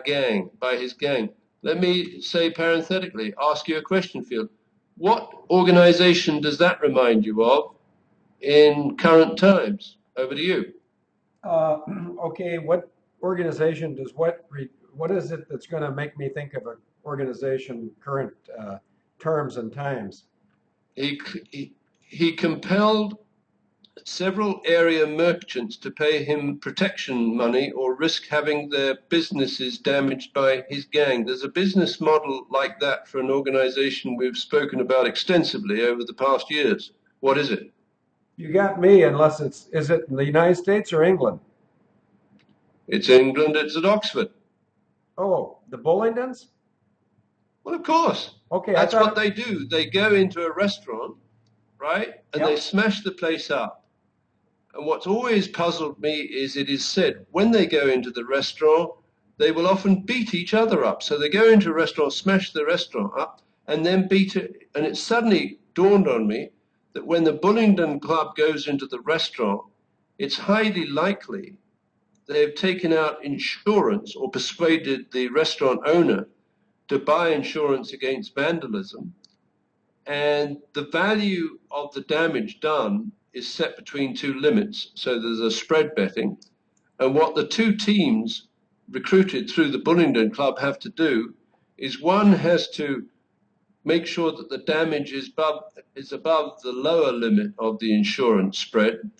his gang. Let me say parenthetically, ask you a question, Field. What organization does that remind you of in current times? Over to you. Okay, what organization does what is it that's going to make me think of an organization current terms and times? He compelled several area merchants to pay him protection money or risk having their businesses damaged by his gang. There's a business model like that for an organization we've spoken about extensively over the past years. What is it? You got me, unless is it in the United States or England? It's England, it's at Oxford. Oh, the Bullingdons? Well, of course. Okay, That's what they do. They go into a restaurant, right? And Yep. they smash the place up. And what's always puzzled me is it is said when they go into the restaurant, they will often beat each other up. So they go into a restaurant, smash the restaurant up, and then beat it. And it suddenly dawned on me that when the Bullingdon Club goes into the restaurant, it's highly likely they've taken out insurance or persuaded the restaurant owner to buy insurance against vandalism. And the value of the damage done is set between two limits. So there's a spread betting. And what the two teams recruited through the Bullingdon Club have to do is one has to make sure that the damage is above the lower limit of the insurance spread.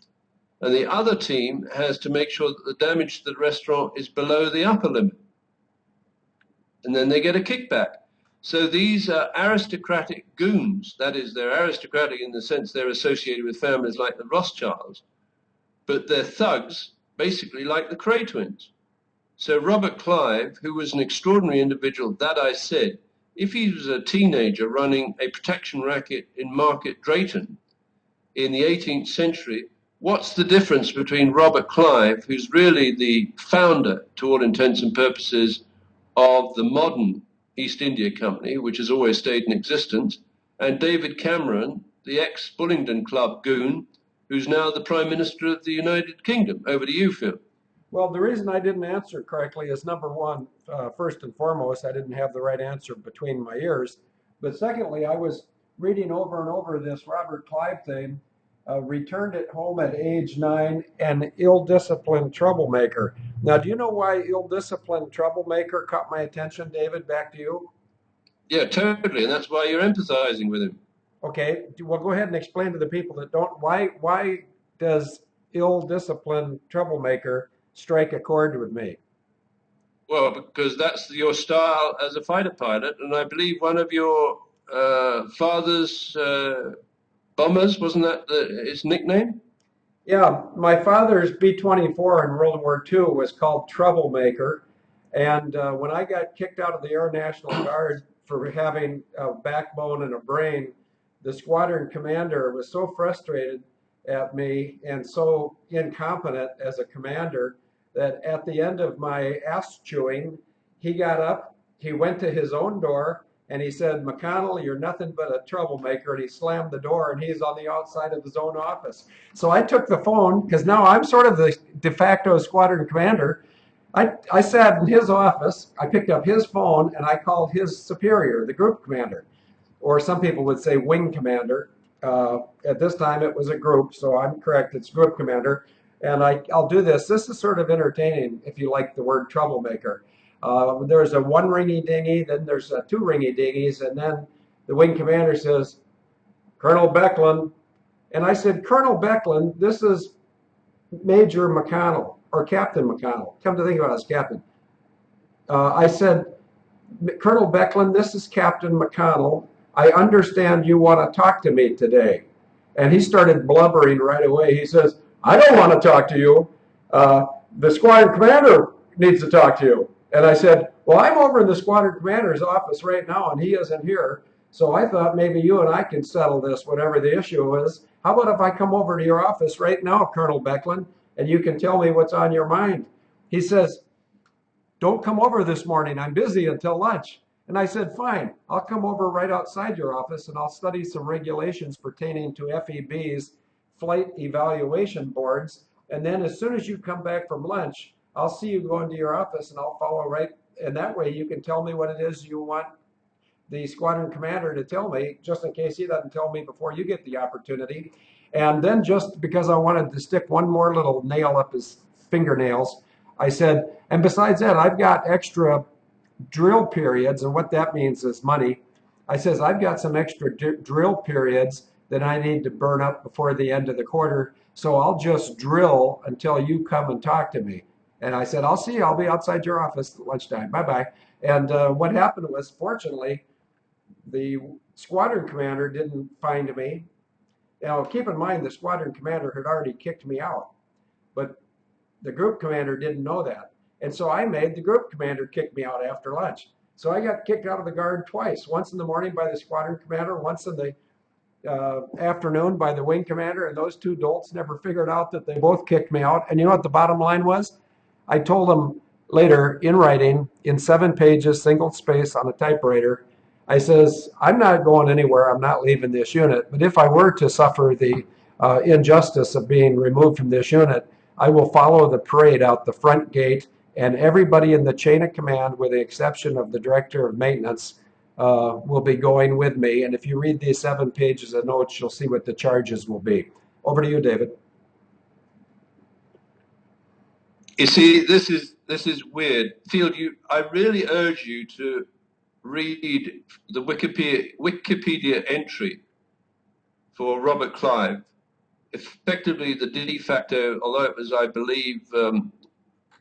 And the other team has to make sure that the damage to the restaurant is below the upper limit. And then they get a kickback. So these are aristocratic goons. That is, they're aristocratic in the sense they're associated with families like the Rothschilds, but they're thugs, basically like the Cray twins. So Robert Clive, who was an extraordinary individual, that I said, if he was a teenager running a protection racket in Market Drayton in the 18th century, what's the difference between Robert Clive, who's really the founder, to all intents and purposes, of the modern East India Company, which has always stayed in existence, and David Cameron, the ex-Bullingdon Club goon, who's now the Prime Minister of the United Kingdom? Over to you, Phil. Well, the reason I didn't answer correctly is number one, first and foremost, I didn't have the right answer between my ears. But secondly, I was reading over and over this Robert Clive thing, returned it home at age 9, an ill-disciplined troublemaker. Now, do you know why ill-disciplined troublemaker caught my attention, David? Back to you. Yeah, totally, and that's why you're empathizing with him. Okay, well, go ahead and explain to the people that don't, why does ill-disciplined troublemaker strike a chord with me? Well, because that's your style as a fighter pilot, and I believe one of your father's bombers, wasn't that his nickname? Yeah, my father's B-24 in World War II was called Troublemaker, and when I got kicked out of the Air National Guard for having a backbone and a brain, the squadron commander was so frustrated at me and so incompetent as a commander that at the end of my ass chewing, he got up, he went to his own door, and he said, "McConnell, you're nothing but a troublemaker," and he slammed the door, and he's on the outside of his own office. So I took the phone, because now I'm sort of the de facto squadron commander. I sat in his office, I picked up his phone, and I called his superior, the group commander, or some people would say wing commander. At this time, it was a group, so I'm correct, it's group commander. And I'll do this. This is sort of entertaining if you like the word troublemaker. There's a one ringy dingy, then there's two ringy dingies, and then the wing commander says, "Colonel Becklin." And I said, "Colonel Becklin, this is Major McConnell, or Captain McConnell. Come to think about it, it's Captain." I said, "Colonel Becklin, this is Captain McConnell. I understand you want to talk to me today." And he started blubbering right away. He says, "I don't want to talk to you. The squadron commander needs to talk to you." And I said, "Well, I'm over in the squadron commander's office right now, and he isn't here. So I thought maybe you and I can settle this, whatever the issue is. How about if I come over to your office right now, Colonel Becklin, and you can tell me what's on your mind?" He says, "Don't come over this morning. I'm busy until lunch." And I said, "Fine, I'll come over right outside your office, and I'll study some regulations pertaining to FEB's flight evaluation boards. And then as soon as you come back from lunch, I'll see you go into your office and I'll follow right. And that way you can tell me what it is you want the squadron commander to tell me, just in case he doesn't tell me before you get the opportunity." And then just because I wanted to stick one more little nail up his fingernails, I said, "And besides that, I've got extra drill periods." And what that means is money. I says, "I've got some extra drill periods that I need to burn up before the end of the quarter. So I'll just drill until you come and talk to me." And I said, "I'll see you. I'll be outside your office at lunchtime. Bye-bye." And what happened was, fortunately, the squadron commander didn't find me. Now, keep in mind, the squadron commander had already kicked me out, but the group commander didn't know that. And so I made the group commander kick me out after lunch. So I got kicked out of the guard twice, once in the morning by the squadron commander, once in the afternoon by the wing commander, and those two dolts never figured out that they both kicked me out. And you know what the bottom line was? I told them, later in writing, in 7 pages, single space on a typewriter, I says, I'm not going anywhere. I'm not leaving this unit. But if I were to suffer the injustice of being removed from this unit, I will follow the parade out the front gate, and everybody in the chain of command, with the exception of the director of maintenance, will be going with me. And if you read these 7 pages of notes, you'll see what the charges will be. Over to you, David. You see, this is weird. Field, I really urge you to read the Wikipedia entry for Robert Clive. Effectively, the de facto, although it was, I believe,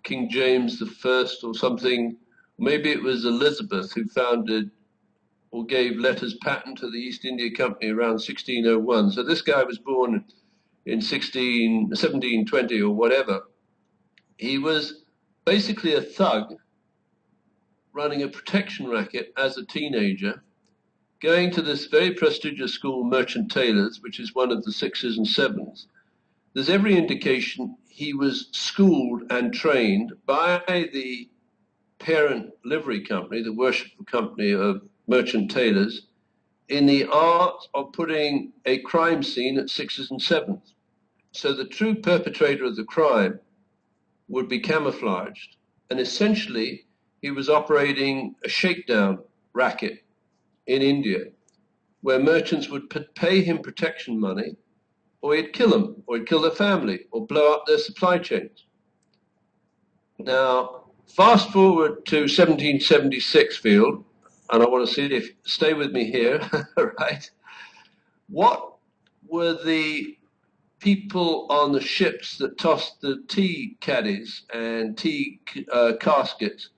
King James I or something, maybe it was Elizabeth who founded or gave letters patent to the East India Company around 1601. So this guy was born in 1720 or whatever. He was basically a thug running a protection racket as a teenager, going to this very prestigious school, Merchant Taylors, which is one of the 6s and 7s. There's every indication he was schooled and trained by the parent livery company, the worshipful company of Merchant Taylors, in the art of putting a crime scene at 6s and 7s. So the true perpetrator of the crime would be camouflaged. And essentially, he was operating a shakedown racket in India, where merchants would pay him protection money, or he'd kill them, or he'd kill their family, or blow up their supply chains. Now, fast forward to 1776, Field, and I want to see if, stay with me here, right? What were the people on the ships that tossed the tea caddies and tea caskets,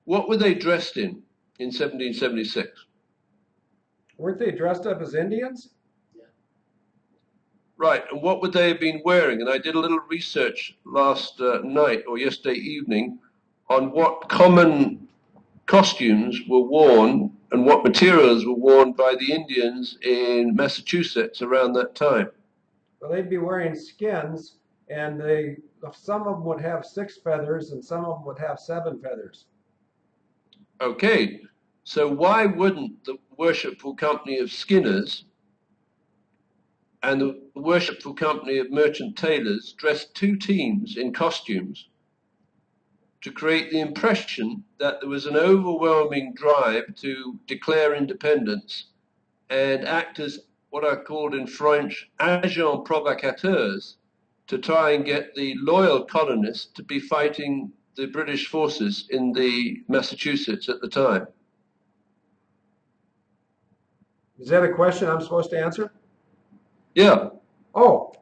what were they dressed in 1776? Weren't they dressed up as Indians? Right, and what would they have been wearing? And I did a little research last night or yesterday evening on what common costumes were worn and what materials were worn by the Indians in Massachusetts around that time. Well, they'd be wearing skins, and some of them would have 6 feathers, and some of them would have 7 feathers. Okay, so why wouldn't the worshipful company of Skinners and the worshipful company of Merchant Taylors dress 2 teams in costumes to create the impression that there was an overwhelming drive to declare independence and act as what are called in French agents provocateurs, to try and get the loyal colonists to be fighting the British forces in the Massachusetts at the time? Is that a question I'm supposed to answer? Yeah. Oh,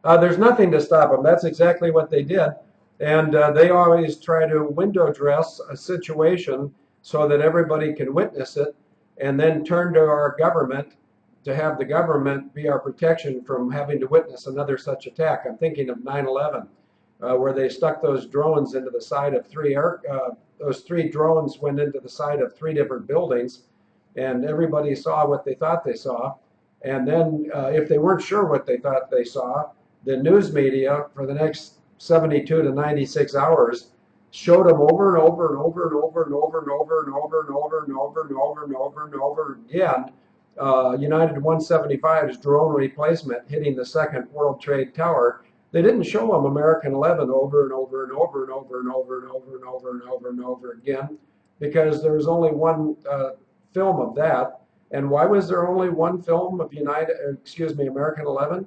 there's nothing to stop them. That's exactly what they did. And they always try to window dress a situation so that everybody can witness it, and then turn to our government to have the government be our protection from having to witness another such attack. I'm thinking of 9/11, where they stuck those drones into the side of those 3 drones went into the side of 3 different buildings, and everybody saw what they thought they saw. And then if they weren't sure what they thought they saw, the news media for the next 72 to 96 hours showed them over and over and over and over and over and over and over and over and over and over and over and over again, United 175's drone replacement hitting the 2nd World Trade Tower. They didn't show them American 11 over and over and over and over and over and over and over and over and over again, because there was only one film of that. And why was there only one film of American 11?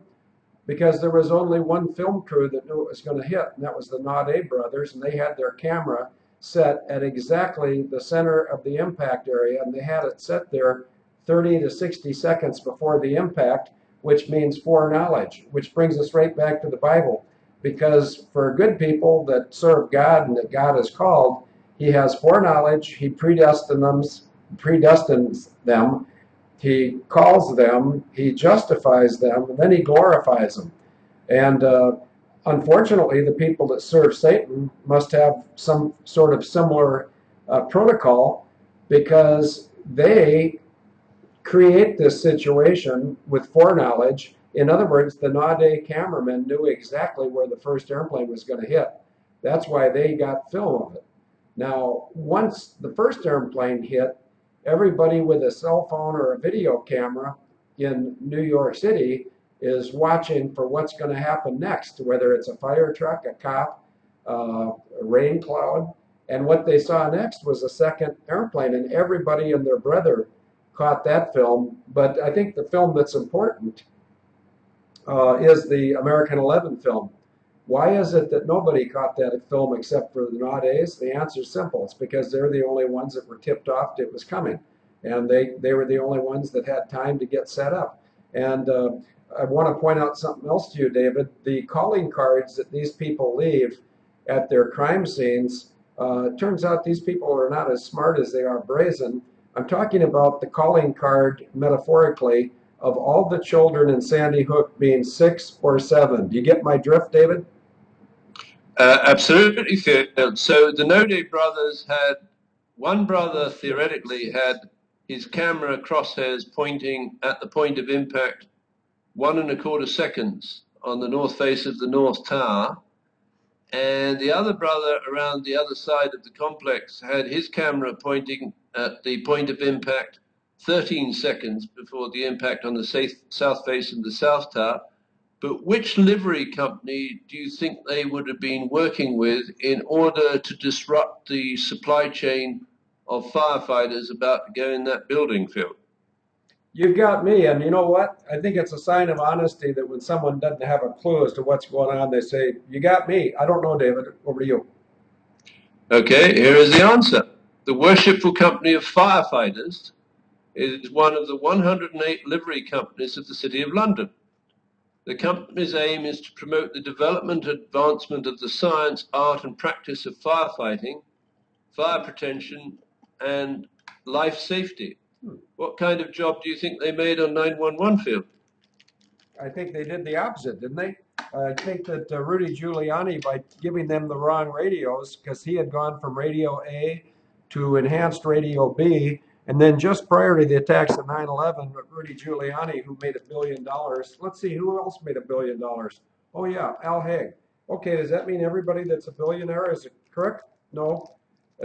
Because there was only one film crew that knew it was going to hit, and that was the Naudet brothers, and they had their camera set at exactly the center of the impact area, and they had it set there 30 to 60 seconds before the impact, which means foreknowledge, which brings us right back to the Bible. Because for good people that serve God and that God has called, He has foreknowledge, He predestines them, He calls them, He justifies them, and then He glorifies them. And unfortunately, the people that serve Satan must have some sort of similar protocol, because they create this situation with foreknowledge. In other words, the Naudet cameramen knew exactly where the first airplane was going to hit. That's why they got film of it. Now, once the first airplane hit, everybody with a cell phone or a video camera in New York City is watching for what's going to happen next, whether it's a fire truck, a cop, a rain cloud. And what they saw next was a second airplane, and everybody and their brother caught that film. But I think the film that's important is the American 11 film. Why is it that nobody caught that film except for the Naudes? The answer is simple. It's because they're the only ones that were tipped off it was coming. And they were the only ones that had time to get set up. And I want to point out something else to you, David. The calling cards that these people leave at their crime scenes, it turns out these people are not as smart as they are brazen. I'm talking about the calling card, metaphorically, of all the children in Sandy Hook being 6 or 7. Do you get my drift, David? Absolutely, Phil. So the Node brothers had, one brother theoretically had his camera crosshairs pointing at the point of impact 1¼ seconds on the north face of the North Tower, and the other brother around the other side of the complex had his camera pointing at the point of impact 13 seconds before the impact on the south face of the South Tower. But which livery company do you think they would have been working with in order to disrupt the supply chain of firefighters about to go in that building, Phil? You've got me, and you know what? I think it's a sign of honesty that when someone doesn't have a clue as to what's going on, they say, you got me. I don't know, David. Over to you. Okay, here is the answer. The Worshipful Company of Firefighters is one of the 108 livery companies of the City of London. The company's aim is to promote the development and advancement of the science, art, and practice of firefighting, fire protection, and life safety. What kind of job do you think they made on 911 field? I think they did the opposite, didn't they? I think that Rudy Giuliani, by giving them the wrong radios, because he had gone from radio A to enhanced radio B, and then just prior to the attacks of 9/11, Rudy Giuliani, who made $1 billion. Let's see, who else made $1 billion? Oh yeah, Al Haig. Okay, does that mean everybody that's a billionaire is correct? No.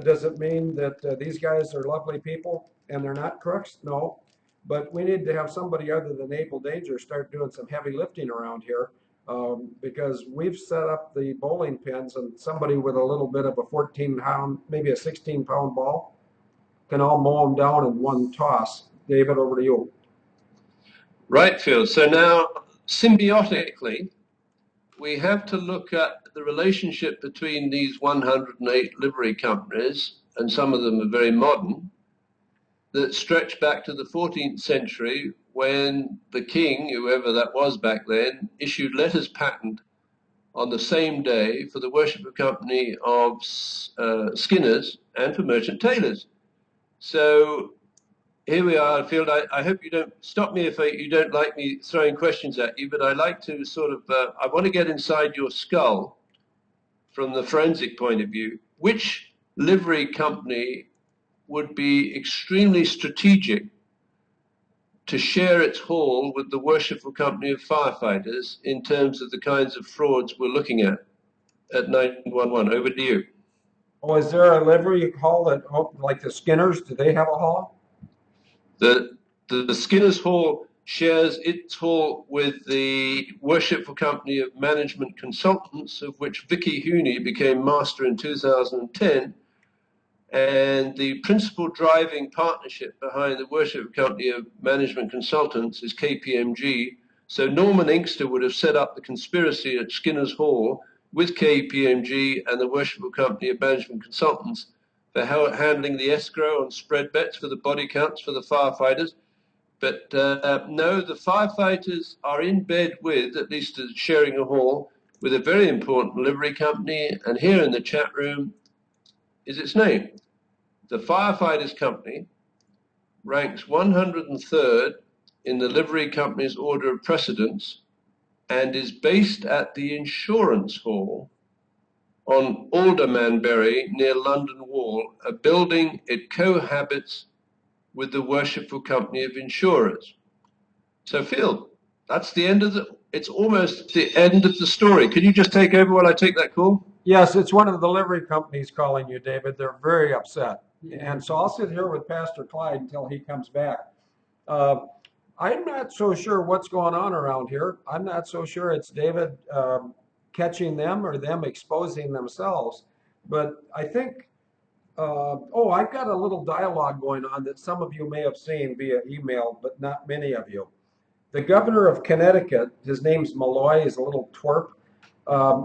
Does it mean that these guys are lovely people and they're not crooks? No. But we need to have somebody other than Abel Danger start doing some heavy lifting around here, because we've set up the bowling pins, and somebody with a little bit of a 14-pound, maybe a 16-pound ball can all mow them down in one toss. David, over to you. Right, Phil. So now, symbiotically, we have to look at the relationship between these 108 livery companies, and some of them are very modern, that stretch back to the 14th century when the king, whoever that was back then, issued letters patent on the same day for the Worshipful Company of Skinners and for merchant tailors. So here we are, Phil. I hope you don't stop me if you don't like me throwing questions at you, but I like to sort of, I want to get inside your skull from the forensic point of view. Which livery company would be extremely strategic to share its haul with the Worshipful Company of Firefighters in terms of the kinds of frauds we're looking at 911? Over to you. Oh, is there a livery hall that, like the Skinners, do they have a hall? The Skinners Hall shares its hall with the Worshipful Company of Management Consultants, of which Vicky Hooney became master in 2010. And the principal driving partnership behind the Worshipful Company of Management Consultants is KPMG. So Norman Inkster would have set up the conspiracy at Skinners Hall with KPMG and the Worshipful Company of Management Consultants for handling the escrow and spread bets for the body counts for the firefighters. But no, the firefighters are in bed with, at least sharing a hall, with a very important livery company. And here in the chat room is its name. The Firefighters Company ranks 103rd in the livery company's order of precedence and is based at the Insurance Hall on Aldermanbury near London Wall, a building it cohabits with the Worshipful Company of Insurers. So Phil, that's the end of it's almost the end of the story. Can you just take over while I take that call? Yes, it's one of the delivery companies calling you, David. They're very upset. And so I'll sit here with Pastor Clyde until he comes back. Uh, I'm not so sure what's going on around here. I'm not so sure it's David catching them or them exposing themselves. But I think, oh, I've got a little dialogue going on that some of you may have seen via email, but not many of you. The governor of Connecticut, his name's Malloy, he's a little twerp.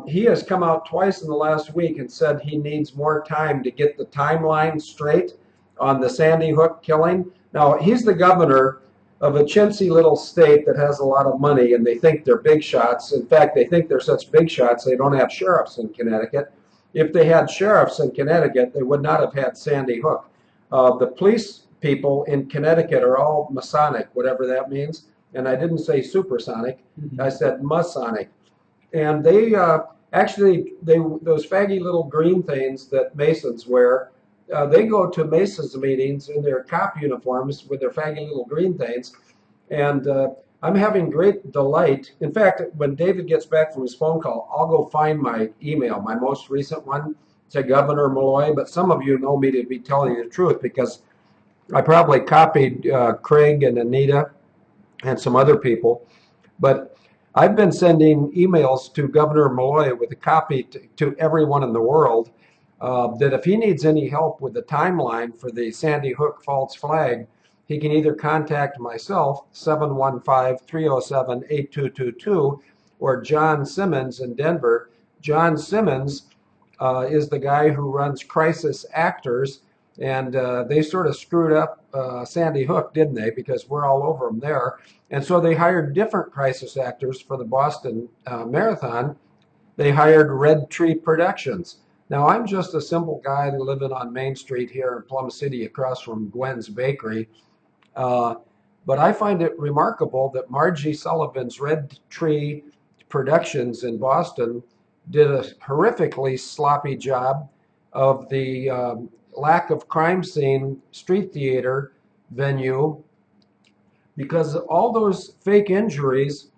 He has come out twice in the last week and said he needs more time to get the timeline straight on the Sandy Hook killing. Now, he's the governor of a chintzy little state that has a lot of money, and they think they're big shots. In fact, they think they're such big shots they don't have sheriffs in Connecticut. If they had sheriffs in Connecticut, they would not have had Sandy Hook. The police people in Connecticut are all Masonic, whatever that means. And I didn't say supersonic, I said Masonic. And they those faggy little green things that Masons wear, they go to Masons meetings in their cop uniforms with their faggy little green things. And I'm having great delight. In fact, when David gets back from his phone call, I'll go find my email, my most recent one to Governor Malloy. But some of you know me to be telling you the truth because I probably copied Craig and Anita and some other people. But I've been sending emails to Governor Malloy with a copy to everyone in the world that if he needs any help with the timeline for the Sandy Hook false flag, he can either contact myself, 715-307-8222, or John Simmons in Denver. John Simmons is the guy who runs Crisis Actors, and they sort of screwed up Sandy Hook, didn't they? Because we're all over them there. And so they hired different crisis actors for the Boston Marathon. They hired Red Tree Productions. Now, I'm just a simple guy living on Main Street here in Plum City across from Gwen's Bakery. But I find it remarkable that Margie Sullivan's Red Tree Productions in Boston did a horrifically sloppy job of the lack of crime scene street theater venue, because all those fake injuries,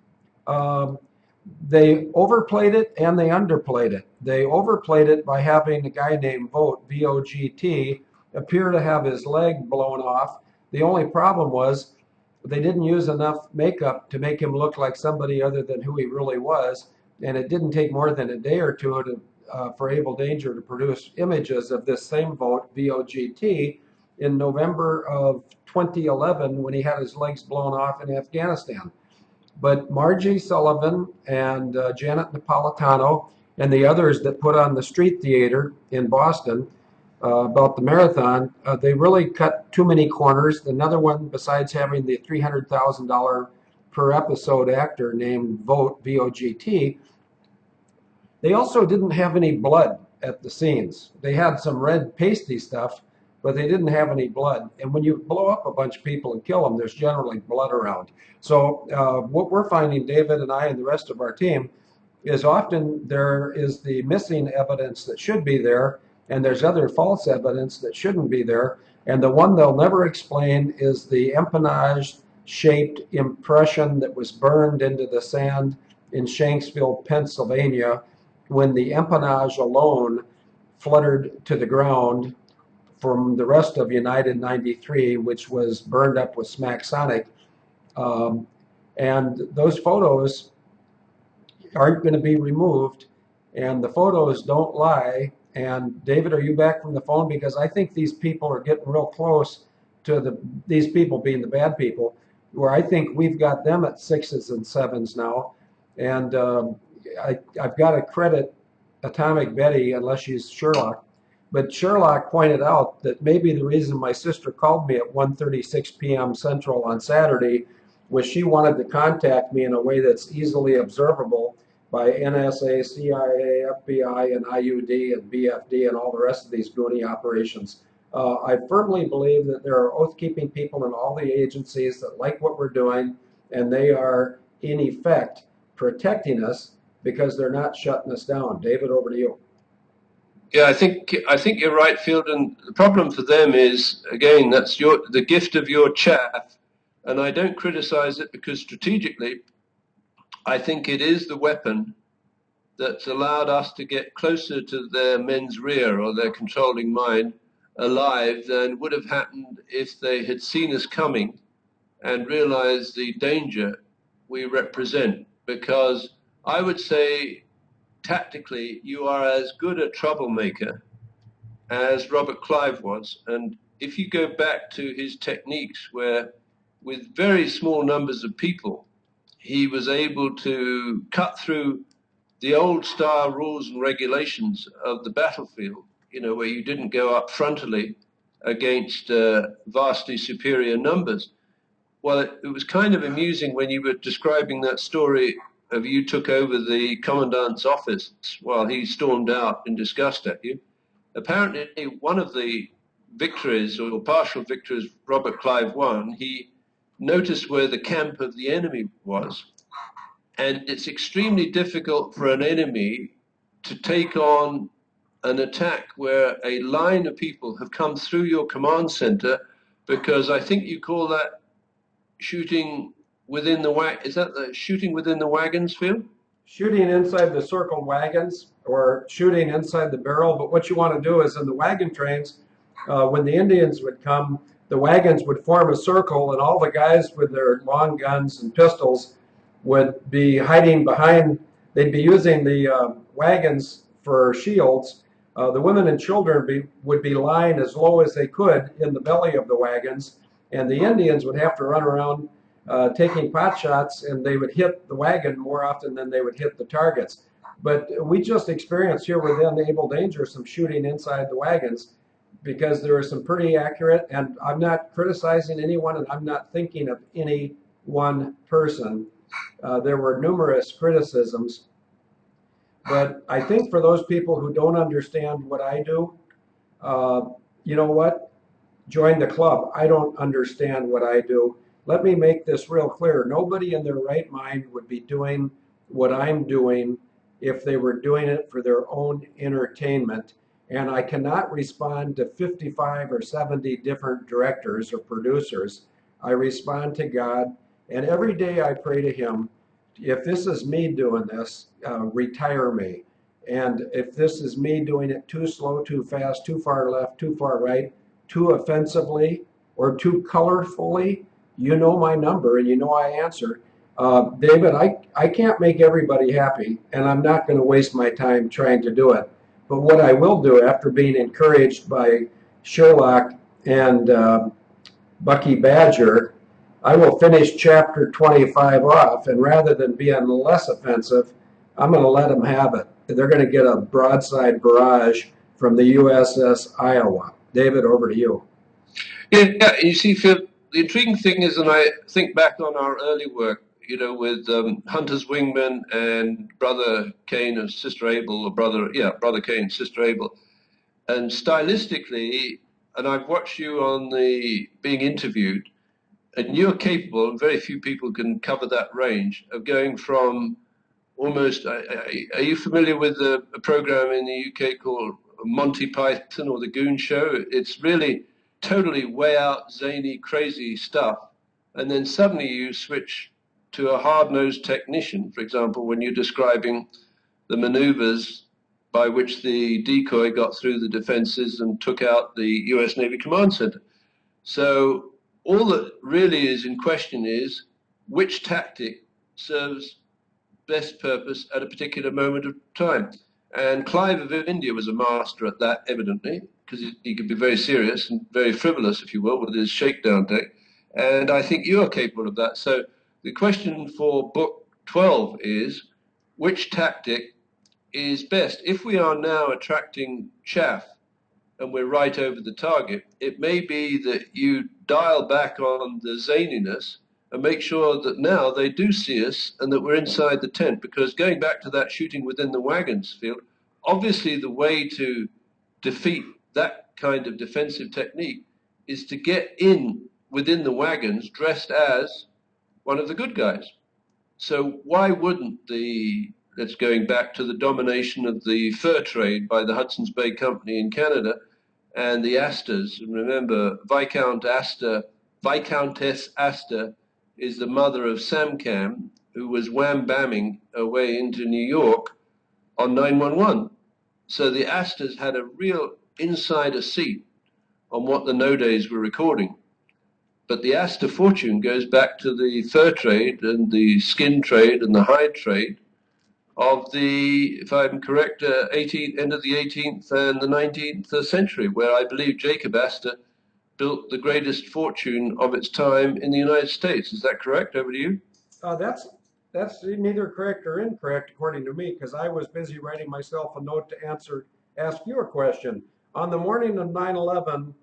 they overplayed it and they underplayed it. They overplayed it by having a guy named Vogt, V-O-G-T, appear to have his leg blown off. The only problem was they didn't use enough makeup to make him look like somebody other than who he really was. And it didn't take more than a day or two for Abel Danger to produce images of this same Vogt, V-O-G-T, in November of 2011 when he had his legs blown off in Afghanistan. But Margie Sullivan and Janet Napolitano and the others that put on the street theater in Boston about the marathon, they really cut too many corners. Another one, besides having the $300,000 per episode actor named Vogt, V-O-G-T, they also didn't have any blood at the scenes. They had some red pasty stuff, but they didn't have any blood. And when you blow up a bunch of people and kill them, there's generally blood around. So what we're finding, David and I and the rest of our team, is often there is the missing evidence that should be there, and there's other false evidence that shouldn't be there. And the one they'll never explain is the empennage-shaped impression that was burned into the sand in Shanksville, Pennsylvania, when the empennage alone fluttered to the ground from the rest of United 93, which was burned up with Smacksonic. And those photos aren't going to be removed, and the photos don't lie. And David, are you back from the phone? Because I think these people are getting real close to these people being the bad people, where I think we've got them at 6s and 7s now. And I've got to credit Atomic Betty, unless she's Sherlock. But Sherlock pointed out that maybe the reason my sister called me at 1:36 p.m. Central on Saturday was she wanted to contact me in a way that's easily observable by NSA, CIA, FBI, and IUD, and BFD, and all the rest of these goony operations. I firmly believe that there are oath-keeping people in all the agencies that like what we're doing, and they are, in effect, protecting us because they're not shutting us down. David, over to you. Yeah, I think you're right, Field. And the problem for them is, again, that's the gift of your chaff, and I don't criticize it because strategically, I think it is the weapon that's allowed us to get closer to their mens rea or their controlling mind alive than would have happened if they had seen us coming and realized the danger we represent. Because I would say, tactically, you are as good a troublemaker as Robert Clive was. And if you go back to his techniques, where with very small numbers of people, he was able to cut through the old style rules and regulations of the battlefield, where you didn't go up frontally against vastly superior numbers. Well, it was kind of amusing when you were describing that story of you took over the commandant's office while he stormed out in disgust at you. Apparently, one of the victories or partial victories Robert Clive won, he noticed where the camp of the enemy was. And it's extremely difficult for an enemy to take on an attack where a line of people have come through your command center, because I think you call that shooting within the is that the shooting within the wagons, Phil? Shooting inside the circled wagons or shooting inside the barrel. But what you want to do is in the wagon trains, when the Indians would come, the wagons would form a circle and all the guys with their long guns and pistols would be hiding behind, they'd be using the wagons for shields. The women and children would be lying as low as they could in the belly of the wagons, and the Indians would have to run around taking pot shots, and they would hit the wagon more often than they would hit the targets. But we just experienced here within Able Danger some shooting inside the wagons, because there were some pretty accurate, and I'm not criticizing anyone, and I'm not thinking of any one person. There were numerous criticisms, but I think for those people who don't understand what I do, you know what? Join the club. I don't understand what I do. Let me make this real clear. Nobody in their right mind would be doing what I'm doing if they were doing it for their own entertainment. And I cannot respond to 55 or 70 different directors or producers. I respond to God, and every day I pray to Him, if this is me doing this, retire me. And if this is me doing it too slow, too fast, too far left, too far right, too offensively, or too colorfully, you know my number and you know I answer. David, I can't make everybody happy, and I'm not going to waste my time trying to do it. But what I will do, after being encouraged by Sherlock and Bucky Badger, I will finish chapter 25 off, and rather than being less offensive, I'm going to let them have it. They're going to get a broadside barrage from the USS Iowa. David, over to you. Yeah, you see, Phil, the intriguing thing is, and I think back on our early work, with Hunter's Wingman and Brother Cain and Sister Abel, or Brother Cain, Sister Abel, and stylistically, and I've watched you on being interviewed, and you're capable, and very few people can cover that range of going from almost. Are you familiar with a program in the UK called Monty Python or the Goon Show? It's really totally way out, zany, crazy stuff, and then suddenly you switch to a hard-nosed technician, for example, when you're describing the maneuvers by which the decoy got through the defenses and took out the US Navy Command Center. So all that really is in question is which tactic serves best purpose at a particular moment of time. And Clive of India was a master at that, evidently, because he could be very serious and very frivolous, if you will, with his shakedown deck. And I think you are capable of that. So the question for book 12 is, which tactic is best? If we are now attracting chaff and we're right over the target, it may be that you dial back on the zaniness and make sure that now they do see us and that we're inside the tent. Because going back to that shooting within the wagons field, obviously the way to defeat that kind of defensive technique is to get in within the wagons dressed as one of the good guys. So why wouldn't that's going back to the domination of the fur trade by the Hudson's Bay Company in Canada and the Astors. And remember, Viscountess Astor is the mother of Sam Cam, who was wham-bamming her way into New York on 911. So the Astors had a real insider seat on what the no days were recording. But the Astor fortune goes back to the fur trade and the skin trade and the hide trade of the, if I'm correct, end of the 18th and the 19th century, where I believe Jacob Astor built the greatest fortune of its time in the United States. Is that correct? Over to you. That's neither correct or incorrect according to me, because I was busy writing myself a note to ask you a question. On the morning of 9/11,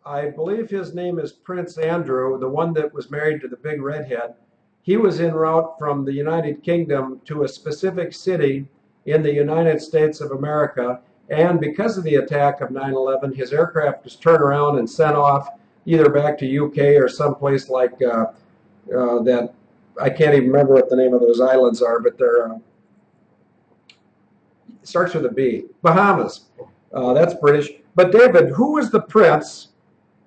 I believe his name is Prince Andrew, the one that was married to the big redhead. He was en route from the United Kingdom to a specific city in the United States of America. And because of the attack of 9/11, his aircraft was turned around and sent off either back to UK or someplace like that. I can't even remember what the name of those islands are, but they're starts with a B. Bahamas. That's British. But David, who was the prince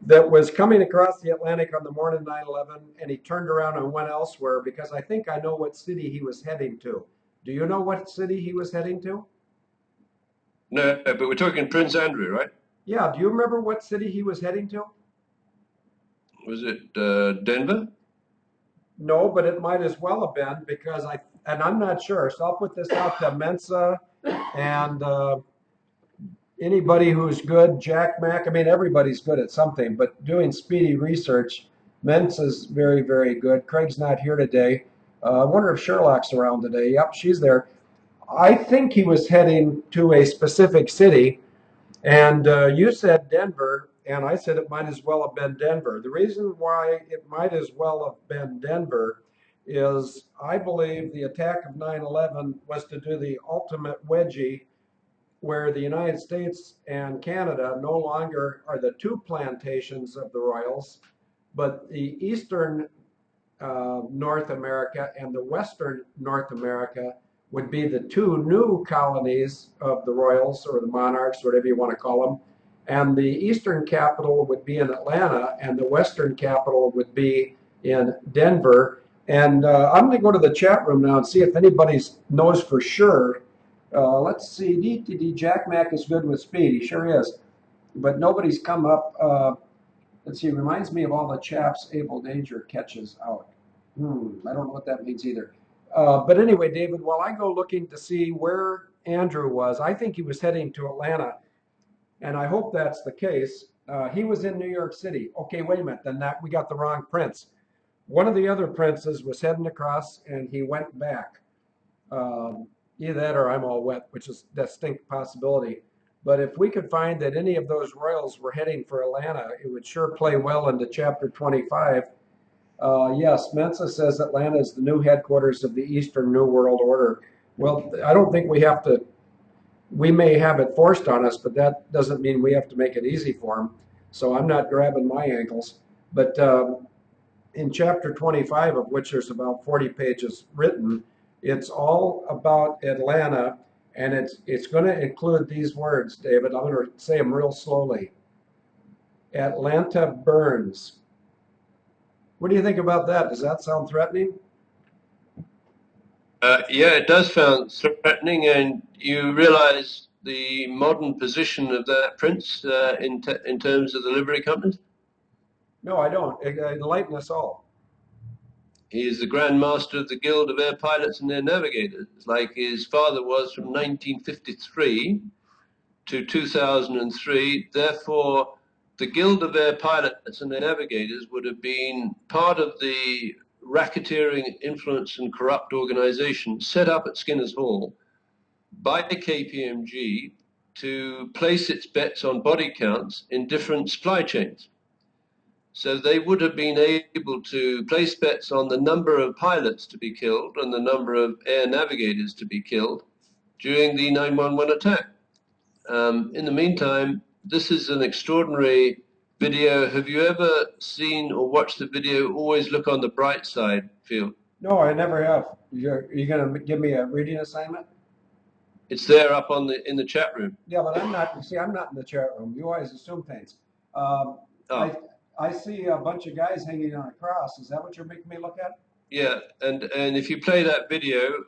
that was coming across the Atlantic on the morning of 9/11, and he turned around and went elsewhere? Because I think I know what city he was heading to. Do you know what city he was heading to? No, but we're talking Prince Andrew, right? Yeah, do you remember what city he was heading to? Was it Denver? No, but it might as well have been, because I'm not sure. So I'll put this out to Mensa and anybody who's good, Jack Mack. I mean, everybody's good at something, but doing speedy research, Mensa's very, very good. Craig's not here today. I wonder if Sherlock's around today. Yep, she's there. I think he was heading to a specific city, and you said Denver, and I said it might as well have been Denver. The reason why it might as well have been Denver is I believe the attack of 9/11 was to do the ultimate wedgie, where the United States and Canada no longer are the two plantations of the Royals, but the Eastern North America and the Western North America would be the two new colonies of the Royals or the Monarchs, whatever you want to call them. And the Eastern capital would be in Atlanta, and the Western capital would be in Denver. And I'm going to go to the chat room now and see if anybody knows for sure. Let's see. Jack Mack is good with speed. He sure is. But nobody's come up. Let's see. Reminds me of all the chaps Abel Danger catches out. I don't know what that means either. But anyway, David, while I go looking to see where Andrew was, I think he was heading to Atlanta. And I hope that's the case. He was in New York City. Okay, wait a minute. Then we got the wrong prince. One of the other princes was heading across, and he went back. Either that or I'm all wet, which is a distinct possibility. But if we could find that any of those royals were heading for Atlanta, it would sure play well into chapter 25. Yes, Mensa says Atlanta is the new headquarters of the Eastern New World Order. Well, I don't think we have to. We may have it forced on us, but that doesn't mean we have to make it easy for them. So I'm not grabbing my ankles. But in chapter 25, of which there's about 40 pages written, it's all about Atlanta, and it's going to include these words, David. I'm going to say them real slowly. Atlanta burns. What do you think about that? Does that sound threatening? Yeah, it does sound threatening, and you realize the modern position of that prince in terms of the livery companies? No, I don't. Enlighten us all. He is the Grand Master of the Guild of Air Pilots and Air Navigators, like his father was from 1953 to 2003. Therefore, the Guild of Air Pilots and Air Navigators would have been part of the racketeering, influence, and corrupt organization set up at Skinner's Hall by KPMG to place its bets on body counts in different supply chains. So they would have been able to place bets on the number of pilots to be killed and the number of air navigators to be killed during the 9/11 attack. In the meantime, this is an extraordinary video. Have you ever seen or watched the video, Always Look on the Bright Side, Phil? No, I never have. Are you going to give me a reading assignment? It's there up in the chat room. Yeah, but I'm not in the chat room. You always assume things. I see a bunch of guys hanging on a cross. Is that what you're making me look at? Yeah, and if you play that video,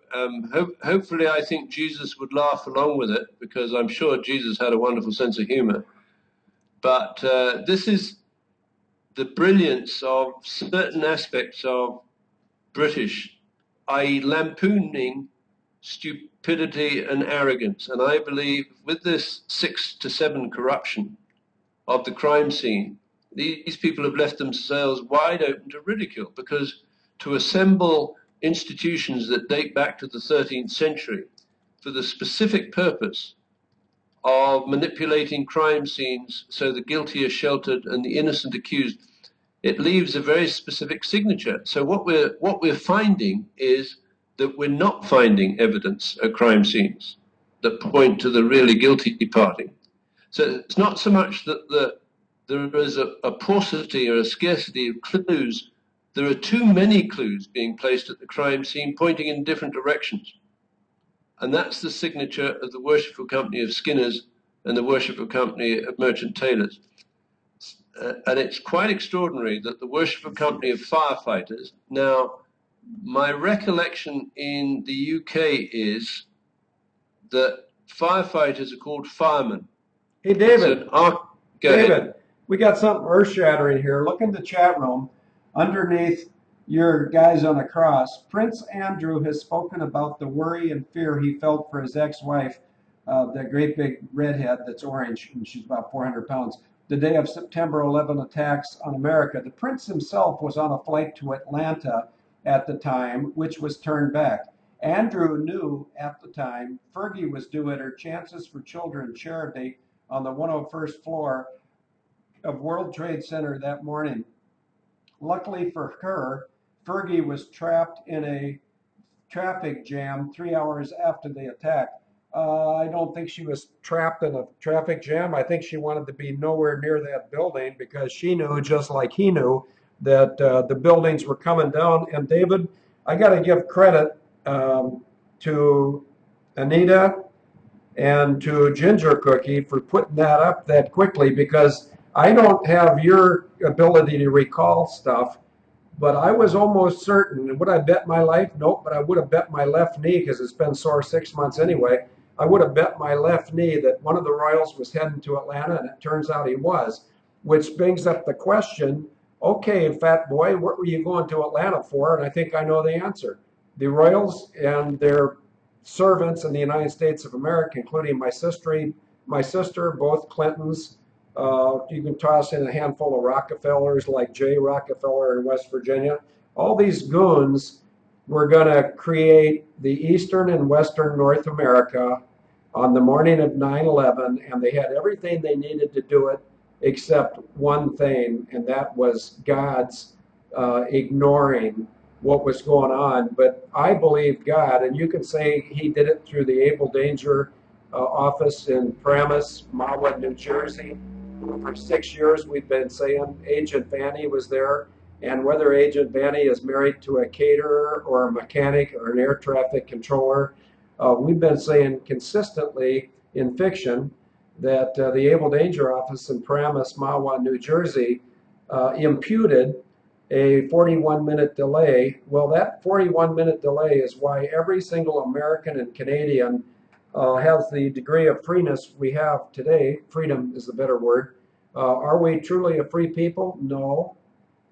hopefully I think Jesus would laugh along with it, because I'm sure Jesus had a wonderful sense of humor. But this is the brilliance of certain aspects of British, i.e. lampooning stupidity and arrogance. And I believe with this 6 to 7 corruption of the crime scene, these people have left themselves wide open to ridicule, because to assemble institutions that date back to the 13th century for the specific purpose of manipulating crime scenes so the guilty are sheltered and the innocent accused, it leaves a very specific signature. So what we're finding is that we're not finding evidence at crime scenes that point to the really guilty party. So it's not so much that there is a paucity or a scarcity of clues. There are too many clues being placed at the crime scene pointing in different directions. And that's the signature of the Worshipful Company of Skinners and the Worshipful Company of Merchant Tailors. And it's quite extraordinary that the Worshipful Company of Firefighters, now, my recollection in the UK is that firefighters are called firemen. Hey, David. Go David, ahead. we got something earth-shattering here. Look in the chat room. Underneath your guys on the cross, Prince Andrew has spoken about the worry and fear he felt for his ex-wife, that great big redhead that's orange, and she's about 400 pounds. The day of September 11 attacks on America. The prince himself was on a flight to Atlanta at the time, which was turned back. Andrew knew at the time Fergie was due at her Chances for Children charity on the 101st floor of World Trade Center that morning. Luckily for her, Fergie was trapped in a traffic jam 3 hours after the attack. I don't think she was trapped in a traffic jam. I think she wanted to be nowhere near that building, because she knew, just like he knew, that the buildings were coming down. And David, I got to give credit to Anita and to Ginger Cookie for putting that up that quickly, because I don't have your ability to recall stuff, but I was almost certain. And would I bet my life? Nope, but I would have bet my left knee, because it's been sore 6 months anyway. I would have bet my left knee that one of the Royals was heading to Atlanta, and it turns out he was, which brings up the question, okay, fat boy, what were you going to Atlanta for? And I think I know the answer. The Royals and their servants in the United States of America, including my sister, both Clintons. You can toss in a handful of Rockefellers like Jay Rockefeller in West Virginia. All these goons were going to create the Eastern and Western North America on the morning of 9/11, and they had everything they needed to do it except one thing, and that was God's ignoring what was going on. But I believe God, and you can say he did it through the Abel Danger office in Paramus, Mahwah, New Jersey. For 6 years, we've been saying Agent Vanny was there, and whether Agent Vanny is married to a caterer or a mechanic or an air traffic controller, we've been saying consistently in fiction that the Able Danger Office in Paramus, Mahwah, New Jersey, imputed a 41-minute delay. Well, that 41-minute delay is why every single American and Canadian has the degree of freeness we have today. Freedom is the better word. Are we truly a free people? No.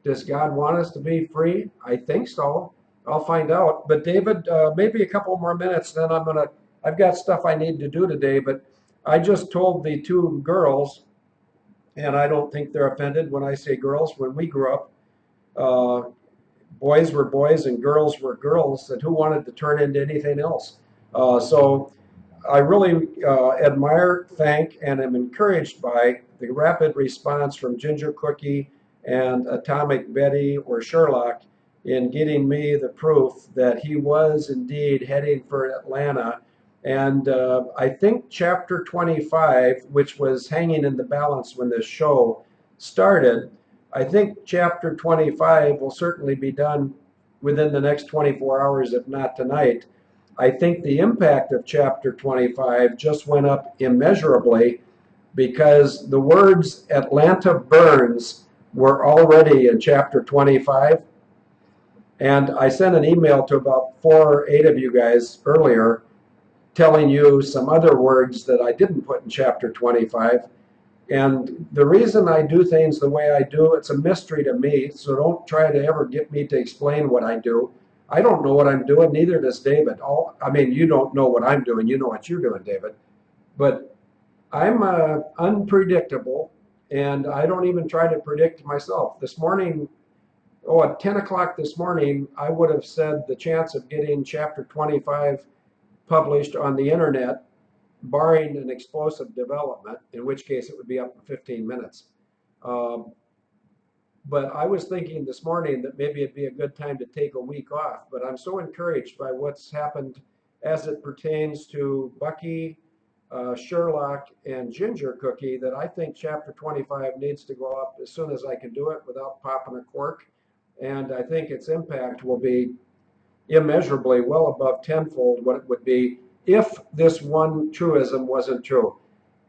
Does God want us to be free? I think so. I'll find out. But David, maybe a couple more minutes, then I've got stuff I need to do today, but I just told the two girls, and I don't think they're offended when I say girls. When we grew up, boys were boys and girls were girls, and who wanted to turn into anything else? So I really admire, thank, and am encouraged by the rapid response from Ginger Cookie and Atomic Betty or Sherlock in getting me the proof that he was indeed heading for Atlanta. And I think chapter 25, which was hanging in the balance when this show started, I think chapter 25 will certainly be done within the next 24 hours, if not tonight. I think the impact of chapter 25 just went up immeasurably, because the words Atlanta burns were already in chapter 25. And I sent an email to about 4 or 8 of you guys earlier telling you some other words that I didn't put in chapter 25. And the reason I do things the way I do, it's a mystery to me, so don't try to ever get me to explain what I do. I don't know what I'm doing, neither does David. I mean, you don't know what I'm doing, you know what you're doing, David. But I'm unpredictable, and I don't even try to predict myself. This morning, at 10 o'clock this morning, I would have said the chance of getting chapter 25 published on the internet, barring an explosive development, in which case it would be up in 15 minutes. But I was thinking this morning that maybe it'd be a good time to take a week off, but I'm so encouraged by what's happened as it pertains to Bucky, Sherlock, and Ginger Cookie that I think chapter 25 needs to go up as soon as I can do it without popping a cork. And I think its impact will be immeasurably well above tenfold what it would be if this one truism wasn't true.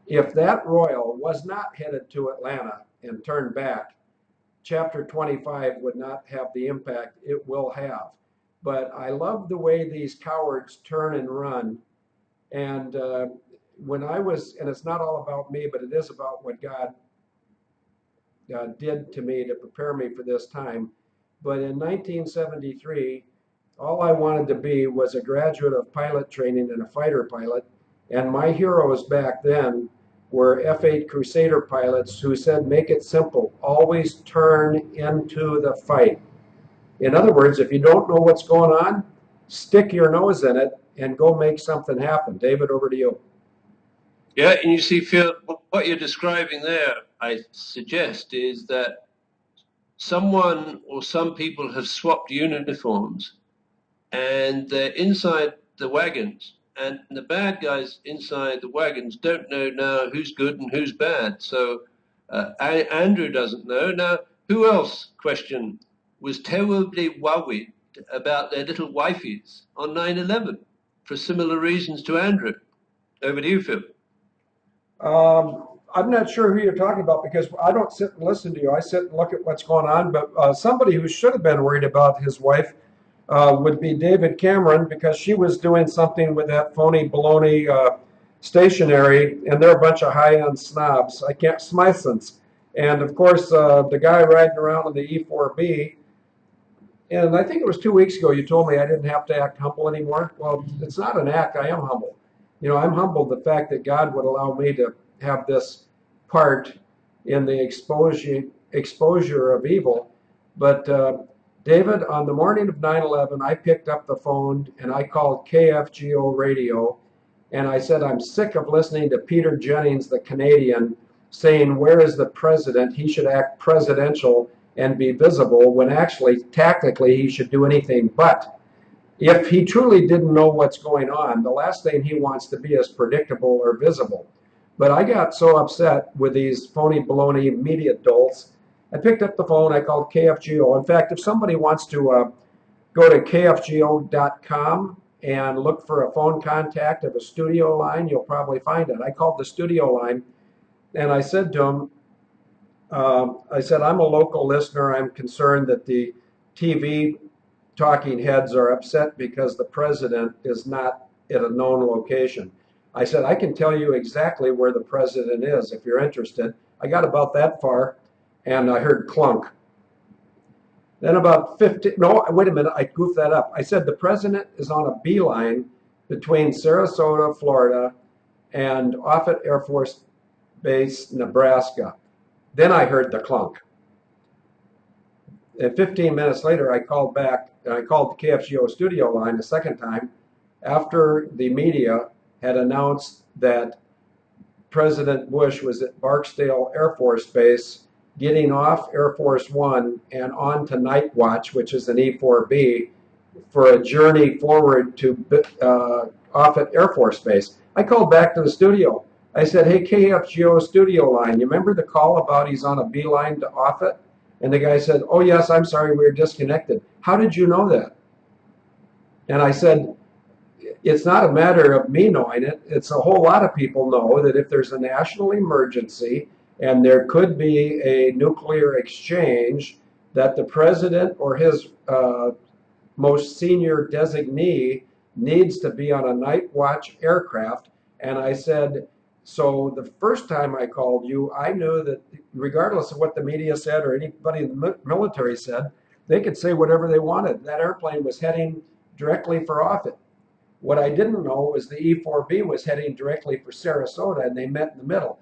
If that royal was not headed to Atlanta and turned back, chapter 25 would not have the impact it will have. But I love the way these cowards turn and run. And when I was, and it's not all about me, but it is about what God did to me to prepare me for this time. But in 1973, all I wanted to be was a graduate of pilot training and a fighter pilot. And my heroes back then were F-8 Crusader pilots who said, make it simple, always turn into the fight. In other words, if you don't know what's going on, stick your nose in it and go make something happen. David, over to you. Yeah, and you see, Phil, what you're describing there, I suggest, is that someone or some people have swapped uniforms and they're inside the wagons, and the bad guys inside the wagons don't know now who's good and who's bad. So Andrew doesn't know. Now, who else, question, was terribly worried about their little wifeys on 9/11 for similar reasons to Andrew? Over to you, Phil. I'm not sure who you're talking about because I don't sit and listen to you. I sit and look at what's going on. But somebody who should have been worried about his wife would be David Cameron, because she was doing something with that phony baloney stationery, and they're a bunch of high-end snobs. I can't Smithsons. And of course, the guy riding around in the E4B, and I think it was 2 weeks ago you told me I didn't have to act humble anymore. Well, it's not an act. I am humble. You know, I'm humbled the fact that God would allow me to have this part in the exposure of evil. But David, on the morning of 9/11, I picked up the phone and I called KFGO radio, and I said, I'm sick of listening to Peter Jennings, the Canadian, saying, where is the president? He should act presidential and be visible, when actually, tactically, he should do anything but. If he truly didn't know what's going on, the last thing he wants to be is predictable or visible. But I got so upset with these phony baloney media dolts, I picked up the phone, I called KFGO. In fact, if somebody wants to go to kfgo.com and look for a phone contact of a studio line, you'll probably find it. I called the studio line and I said to him, I said, I'm a local listener. I'm concerned that the TV talking heads are upset because the president is not at a known location. I said, I can tell you exactly where the president is if you're interested. I got about that far, and I heard clunk. Then about 50, no, wait a minute, I goofed that up. I said, the president is on a beeline between Sarasota, Florida, and Offutt Air Force Base, Nebraska. Then I heard the clunk. And 15 minutes later, I called back, and I called the KFGO studio line a second time after the media had announced that President Bush was at Barksdale Air Force Base getting off Air Force One and on to Night Watch, which is an E-4B, for a journey forward to Offutt Air Force Base. I called back to the studio. I said, hey, KFGO studio line, you remember the call about he's on a beeline to Offutt? And the guy said, oh, yes, I'm sorry, we were disconnected. How did you know that? And I said, it's not a matter of me knowing it. It's a whole lot of people know that if there's a national emergency and there could be a nuclear exchange, that the president or his most senior designee needs to be on a night watch aircraft. And I said, so the first time I called you, I knew that regardless of what the media said or anybody in the military said, they could say whatever they wanted. That airplane was heading directly for Offutt. What I didn't know was the E-4B was heading directly for Sarasota, and they met in the middle.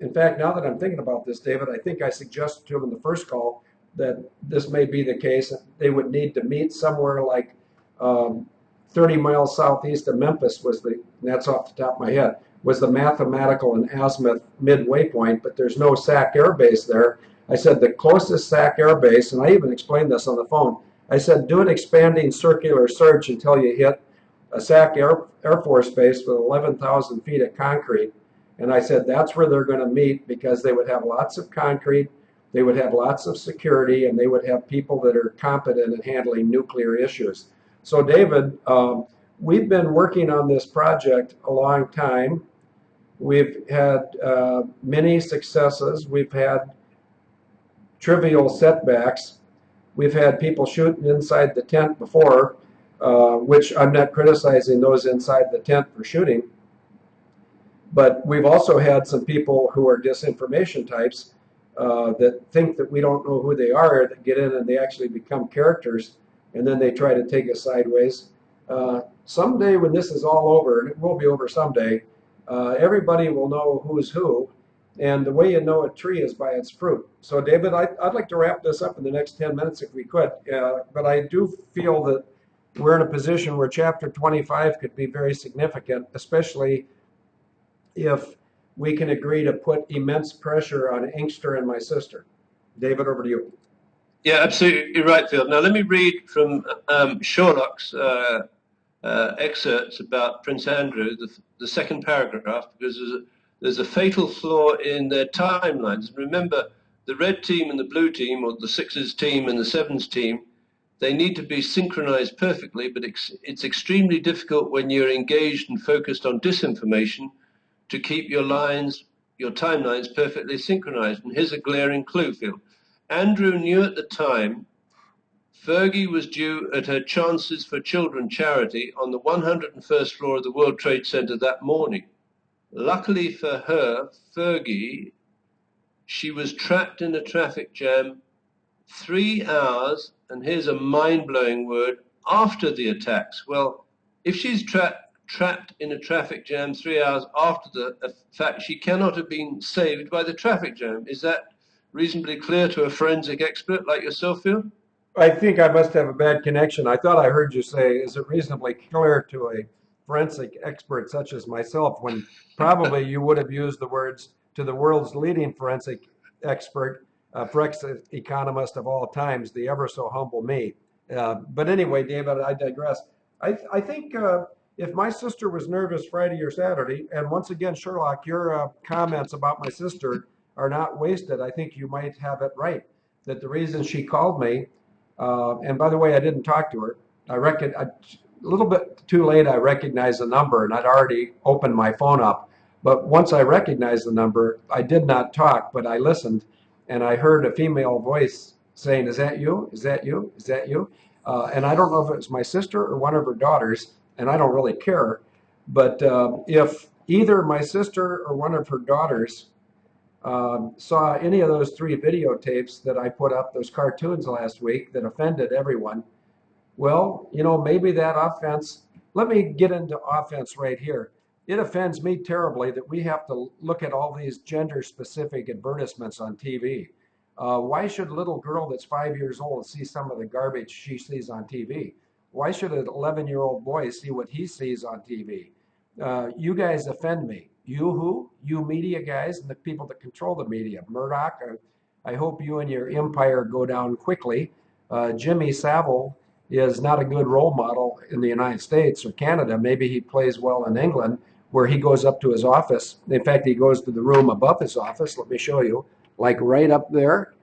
In fact, now that I'm thinking about this, David, I think I suggested to him in the first call that this may be the case. They would need to meet somewhere like 30 miles southeast of Memphis and that's off the top of my head, was the mathematical and azimuth midway point, but there's no SAC air base there. I said the closest SAC air base, and I even explained this on the phone, I said do an expanding circular search until you hit a SAC Air Force base with 11,000 feet of concrete. And I said that's where they're going to meet because they would have lots of concrete, they would have lots of security, and they would have people that are competent in handling nuclear issues. So David, we've been working on this project a long time. We've had many successes. We've had trivial setbacks. We've had people shooting inside the tent before, which I'm not criticizing those inside the tent for shooting. But we've also had some people who are disinformation types that think that we don't know who they are, that get in and they actually become characters, and then they try to take us sideways. Someday when this is all over, and it will be over someday, everybody will know who's who, and the way you know a tree is by its fruit. So David, I'd like to wrap this up in the next 10 minutes if we could, but I do feel that we're in a position where Chapter 25 could be very significant, especially if we can agree to put immense pressure on Inkster and my sister. David, over to you. Yeah, absolutely right, Phil. Now let me read from Sherlock's excerpts about Prince Andrew, the second paragraph, because there's a fatal flaw in their timelines. Remember, the red team and the blue team, or the sixes team and the sevens team, they need to be synchronized perfectly, but it's extremely difficult when you're engaged and focused on disinformation to keep your timelines perfectly synchronized. And here's a glaring clue, Phil. Andrew knew at the time Fergie was due at her Chances for Children charity on the 101st floor of the World Trade Center that morning. Luckily for her, Fergie, she was trapped in a traffic jam 3 hours, and here's a mind-blowing word, after the attacks. Well, if she's trapped in a traffic jam 3 hours after the fact, she cannot have been saved by the traffic jam. Is that reasonably clear to a forensic expert like yourself, Phil? I think I must have a bad connection. I thought I heard you say, is it reasonably clear to a forensic expert such as myself, when probably you would have used the words to the world's leading forensic expert, forensic economist of all times, the ever so humble me. But anyway, David, I digress. I think if my sister was nervous Friday or Saturday, and once again, Sherlock, your comments about my sister are not wasted. I think you might have it right, that the reason she called me, and by the way, I didn't talk to her. A little bit too late, I recognized the number, and I'd already opened my phone up. But once I recognized the number, I did not talk, but I listened, and I heard a female voice saying, "Is that you? Is that you? Is that you?" And I don't know if it was my sister or one of her daughters, and I don't really care. But if either my sister or one of her daughters saw any of those 3 videotapes that I put up, those cartoons last week that offended everyone, well, maybe that offense, let me get into offense right here. It offends me terribly that we have to look at all these gender-specific advertisements on TV. Why should a little girl that's 5 years old see some of the garbage she sees on TV? Why should an 11-year-old boy see what he sees on TV? You guys offend me. You who? You media guys and the people that control the media. Murdoch, I hope you and your empire go down quickly. Jimmy Savile is not a good role model in the United States or Canada. Maybe he plays well in England, where he goes up to his office. In fact, he goes to the room above his office. Let me show you, like right up there.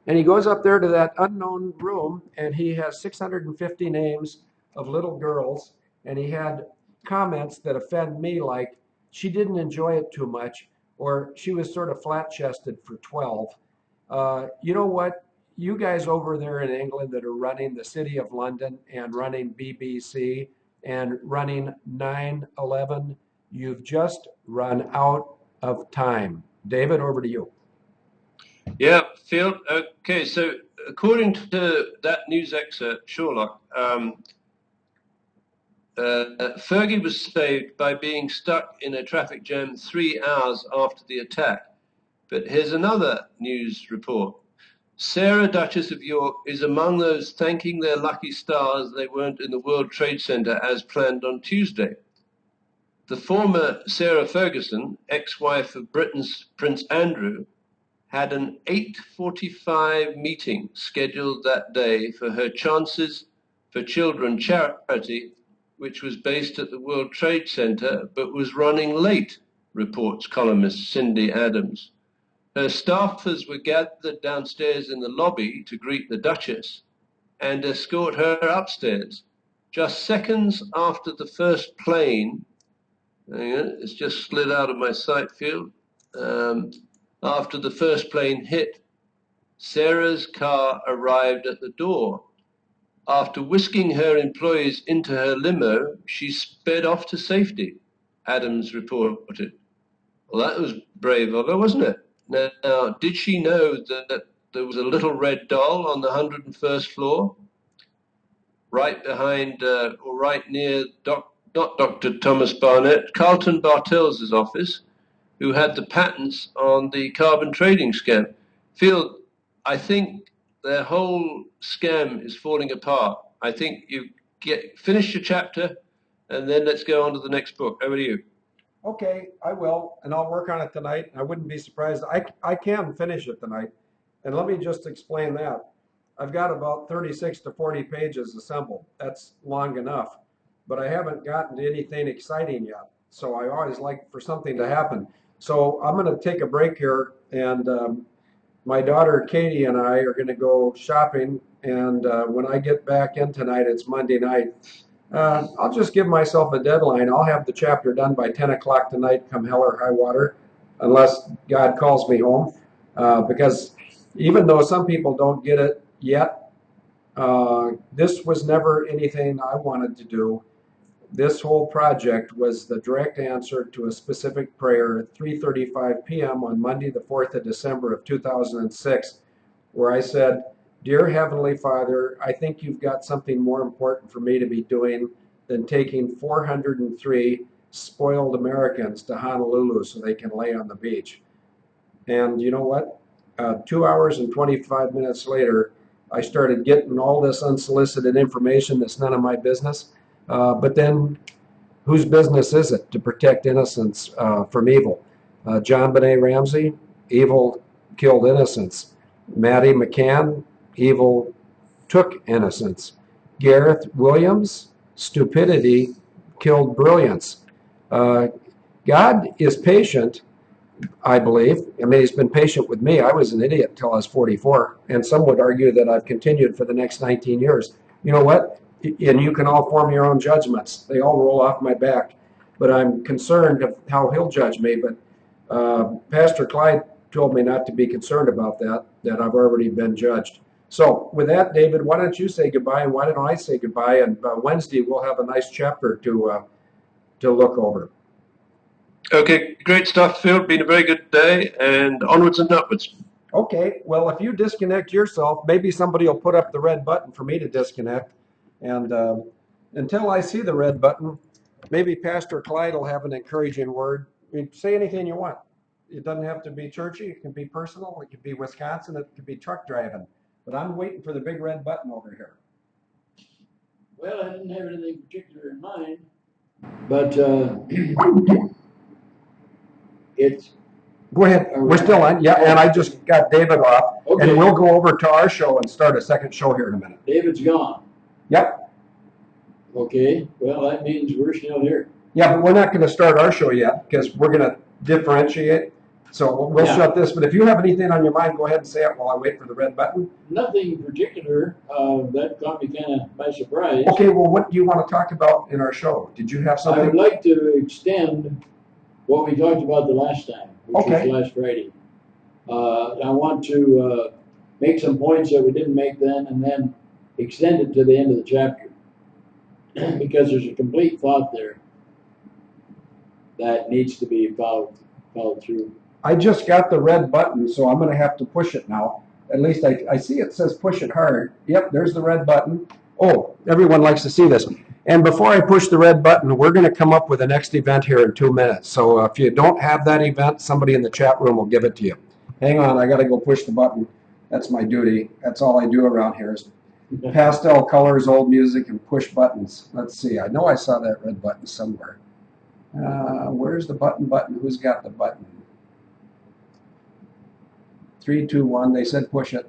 And he goes up there to that unknown room, and he has 650 names of little girls, and he had comments that offend me, like she didn't enjoy it too much, or she was sort of flat-chested for 12. You know what? you guys over there in England that are running the City of London and running BBC and running 9/11, you've just run out of time. David, over to you. Yeah, Phil. Okay, so according to that news excerpt, Sherlock, Fergie was saved by being stuck in a traffic jam 3 hours after the attack. But here's another news report. Sarah, Duchess of York, is among those thanking their lucky stars they weren't in the World Trade Center as planned on Tuesday. The former Sarah Ferguson, ex-wife of Britain's Prince Andrew, had an 8:45 meeting scheduled that day for her Chances for Children charity, which was based at the World Trade Center but was running late, reports columnist Cindy Adams. Her staffers were gathered downstairs in the lobby to greet the Duchess and escort her upstairs. Just seconds after the first plane, it's just slid out of my sight field, after the first plane hit, Sarah's car arrived at the door. After whisking her employees into her limo, she sped off to safety, Adams reported. Well, that was brave of her, wasn't it? Now, did she know that there was a little red doll on the 101st floor? Right behind, or right near, not Dr. Thomas Barnett, Carlton Bartels' office, who had the patents on the carbon trading scam. Phil, I think their whole scam is falling apart. I think you finish your chapter, and then let's go on to the next book. Over to you. Okay, I will, and I'll work on it tonight. I wouldn't be surprised. I can finish it tonight. And let me just explain that. I've got about 36 to 40 pages assembled. That's long enough, but I haven't gotten to anything exciting yet. So I always like for something to happen. So I'm going to take a break here, and my daughter Katie and I are going to go shopping. And when I get back in tonight, it's Monday night. I'll just give myself a deadline. I'll have the chapter done by 10 o'clock tonight, come hell or high water, unless God calls me home. Because even though some people don't get it yet, this was never anything I wanted to do. This whole project was the direct answer to a specific prayer at 3:35 p.m. on Monday, the 4th of December of 2006, where I said, "Dear Heavenly Father, I think you've got something more important for me to be doing than taking 403 spoiled Americans to Honolulu so they can lay on the beach." And you know what? 2 hours and 25 minutes later, I started getting all this unsolicited information that's none of my business. But then, whose business is it to protect innocents from evil? John Benet Ramsey, evil killed innocents. Maddie McCann, evil took innocence. Gareth Williams, stupidity killed brilliance. God is patient, I believe. I mean, he's been patient with me. I was an idiot until I was 44, and some would argue that I've continued for the next 19 years. You know what? And you can all form your own judgments. They all roll off my back. But I'm concerned of how he'll judge me. But Pastor Clyde told me not to be concerned about that I've already been judged. So with that, David, why don't you say goodbye, and why don't I say goodbye? And Wednesday we'll have a nice chapter to look over. Okay, great stuff, Phil. Been a very good day, and onwards and upwards. Okay, well, if you disconnect yourself, maybe somebody will put up the red button for me to disconnect. And until I see the red button, maybe Pastor Clyde will have an encouraging word. I mean, say anything you want. It doesn't have to be churchy. It can be personal. It could be Wisconsin. It could be truck driving. But I'm waiting for the big red button over here. Well, I didn't have anything particular in mind, but it's... Go ahead. We're still on. Yeah, and I just got David off. Okay. And we'll go over to our show and start a second show here in a minute. David's gone. Yep. Okay, well, that means we're still here. Yeah, but we're not going to start our show yet because we're going to differentiate. So we'll shut this. But if you have anything on your mind, go ahead and say it while I wait for the red button. Nothing particular. That caught me kind of by surprise. Okay, well, what do you want to talk about in our show? Did you have something? I would like to extend what we talked about the last time, which was last Friday. I want to make some points that we didn't make then, and then extend it to the end of the chapter. Because there's a complete thought there that needs to be followed through. I just got the red button, so I'm going to have to push it now. At least I see it says push it hard. Yep, there's the red button. Oh, everyone likes to see this. And before I push the red button, we're going to come up with the next event here in 2 minutes. So if you don't have that event, somebody in the chat room will give it to you. Hang on, I got to go push the button. That's my duty. That's all I do around here is pastel colors, old music, and push buttons. Let's see. I know I saw that red button somewhere. Where's the button? Who's got the button? 3, 2, 1. They said push it.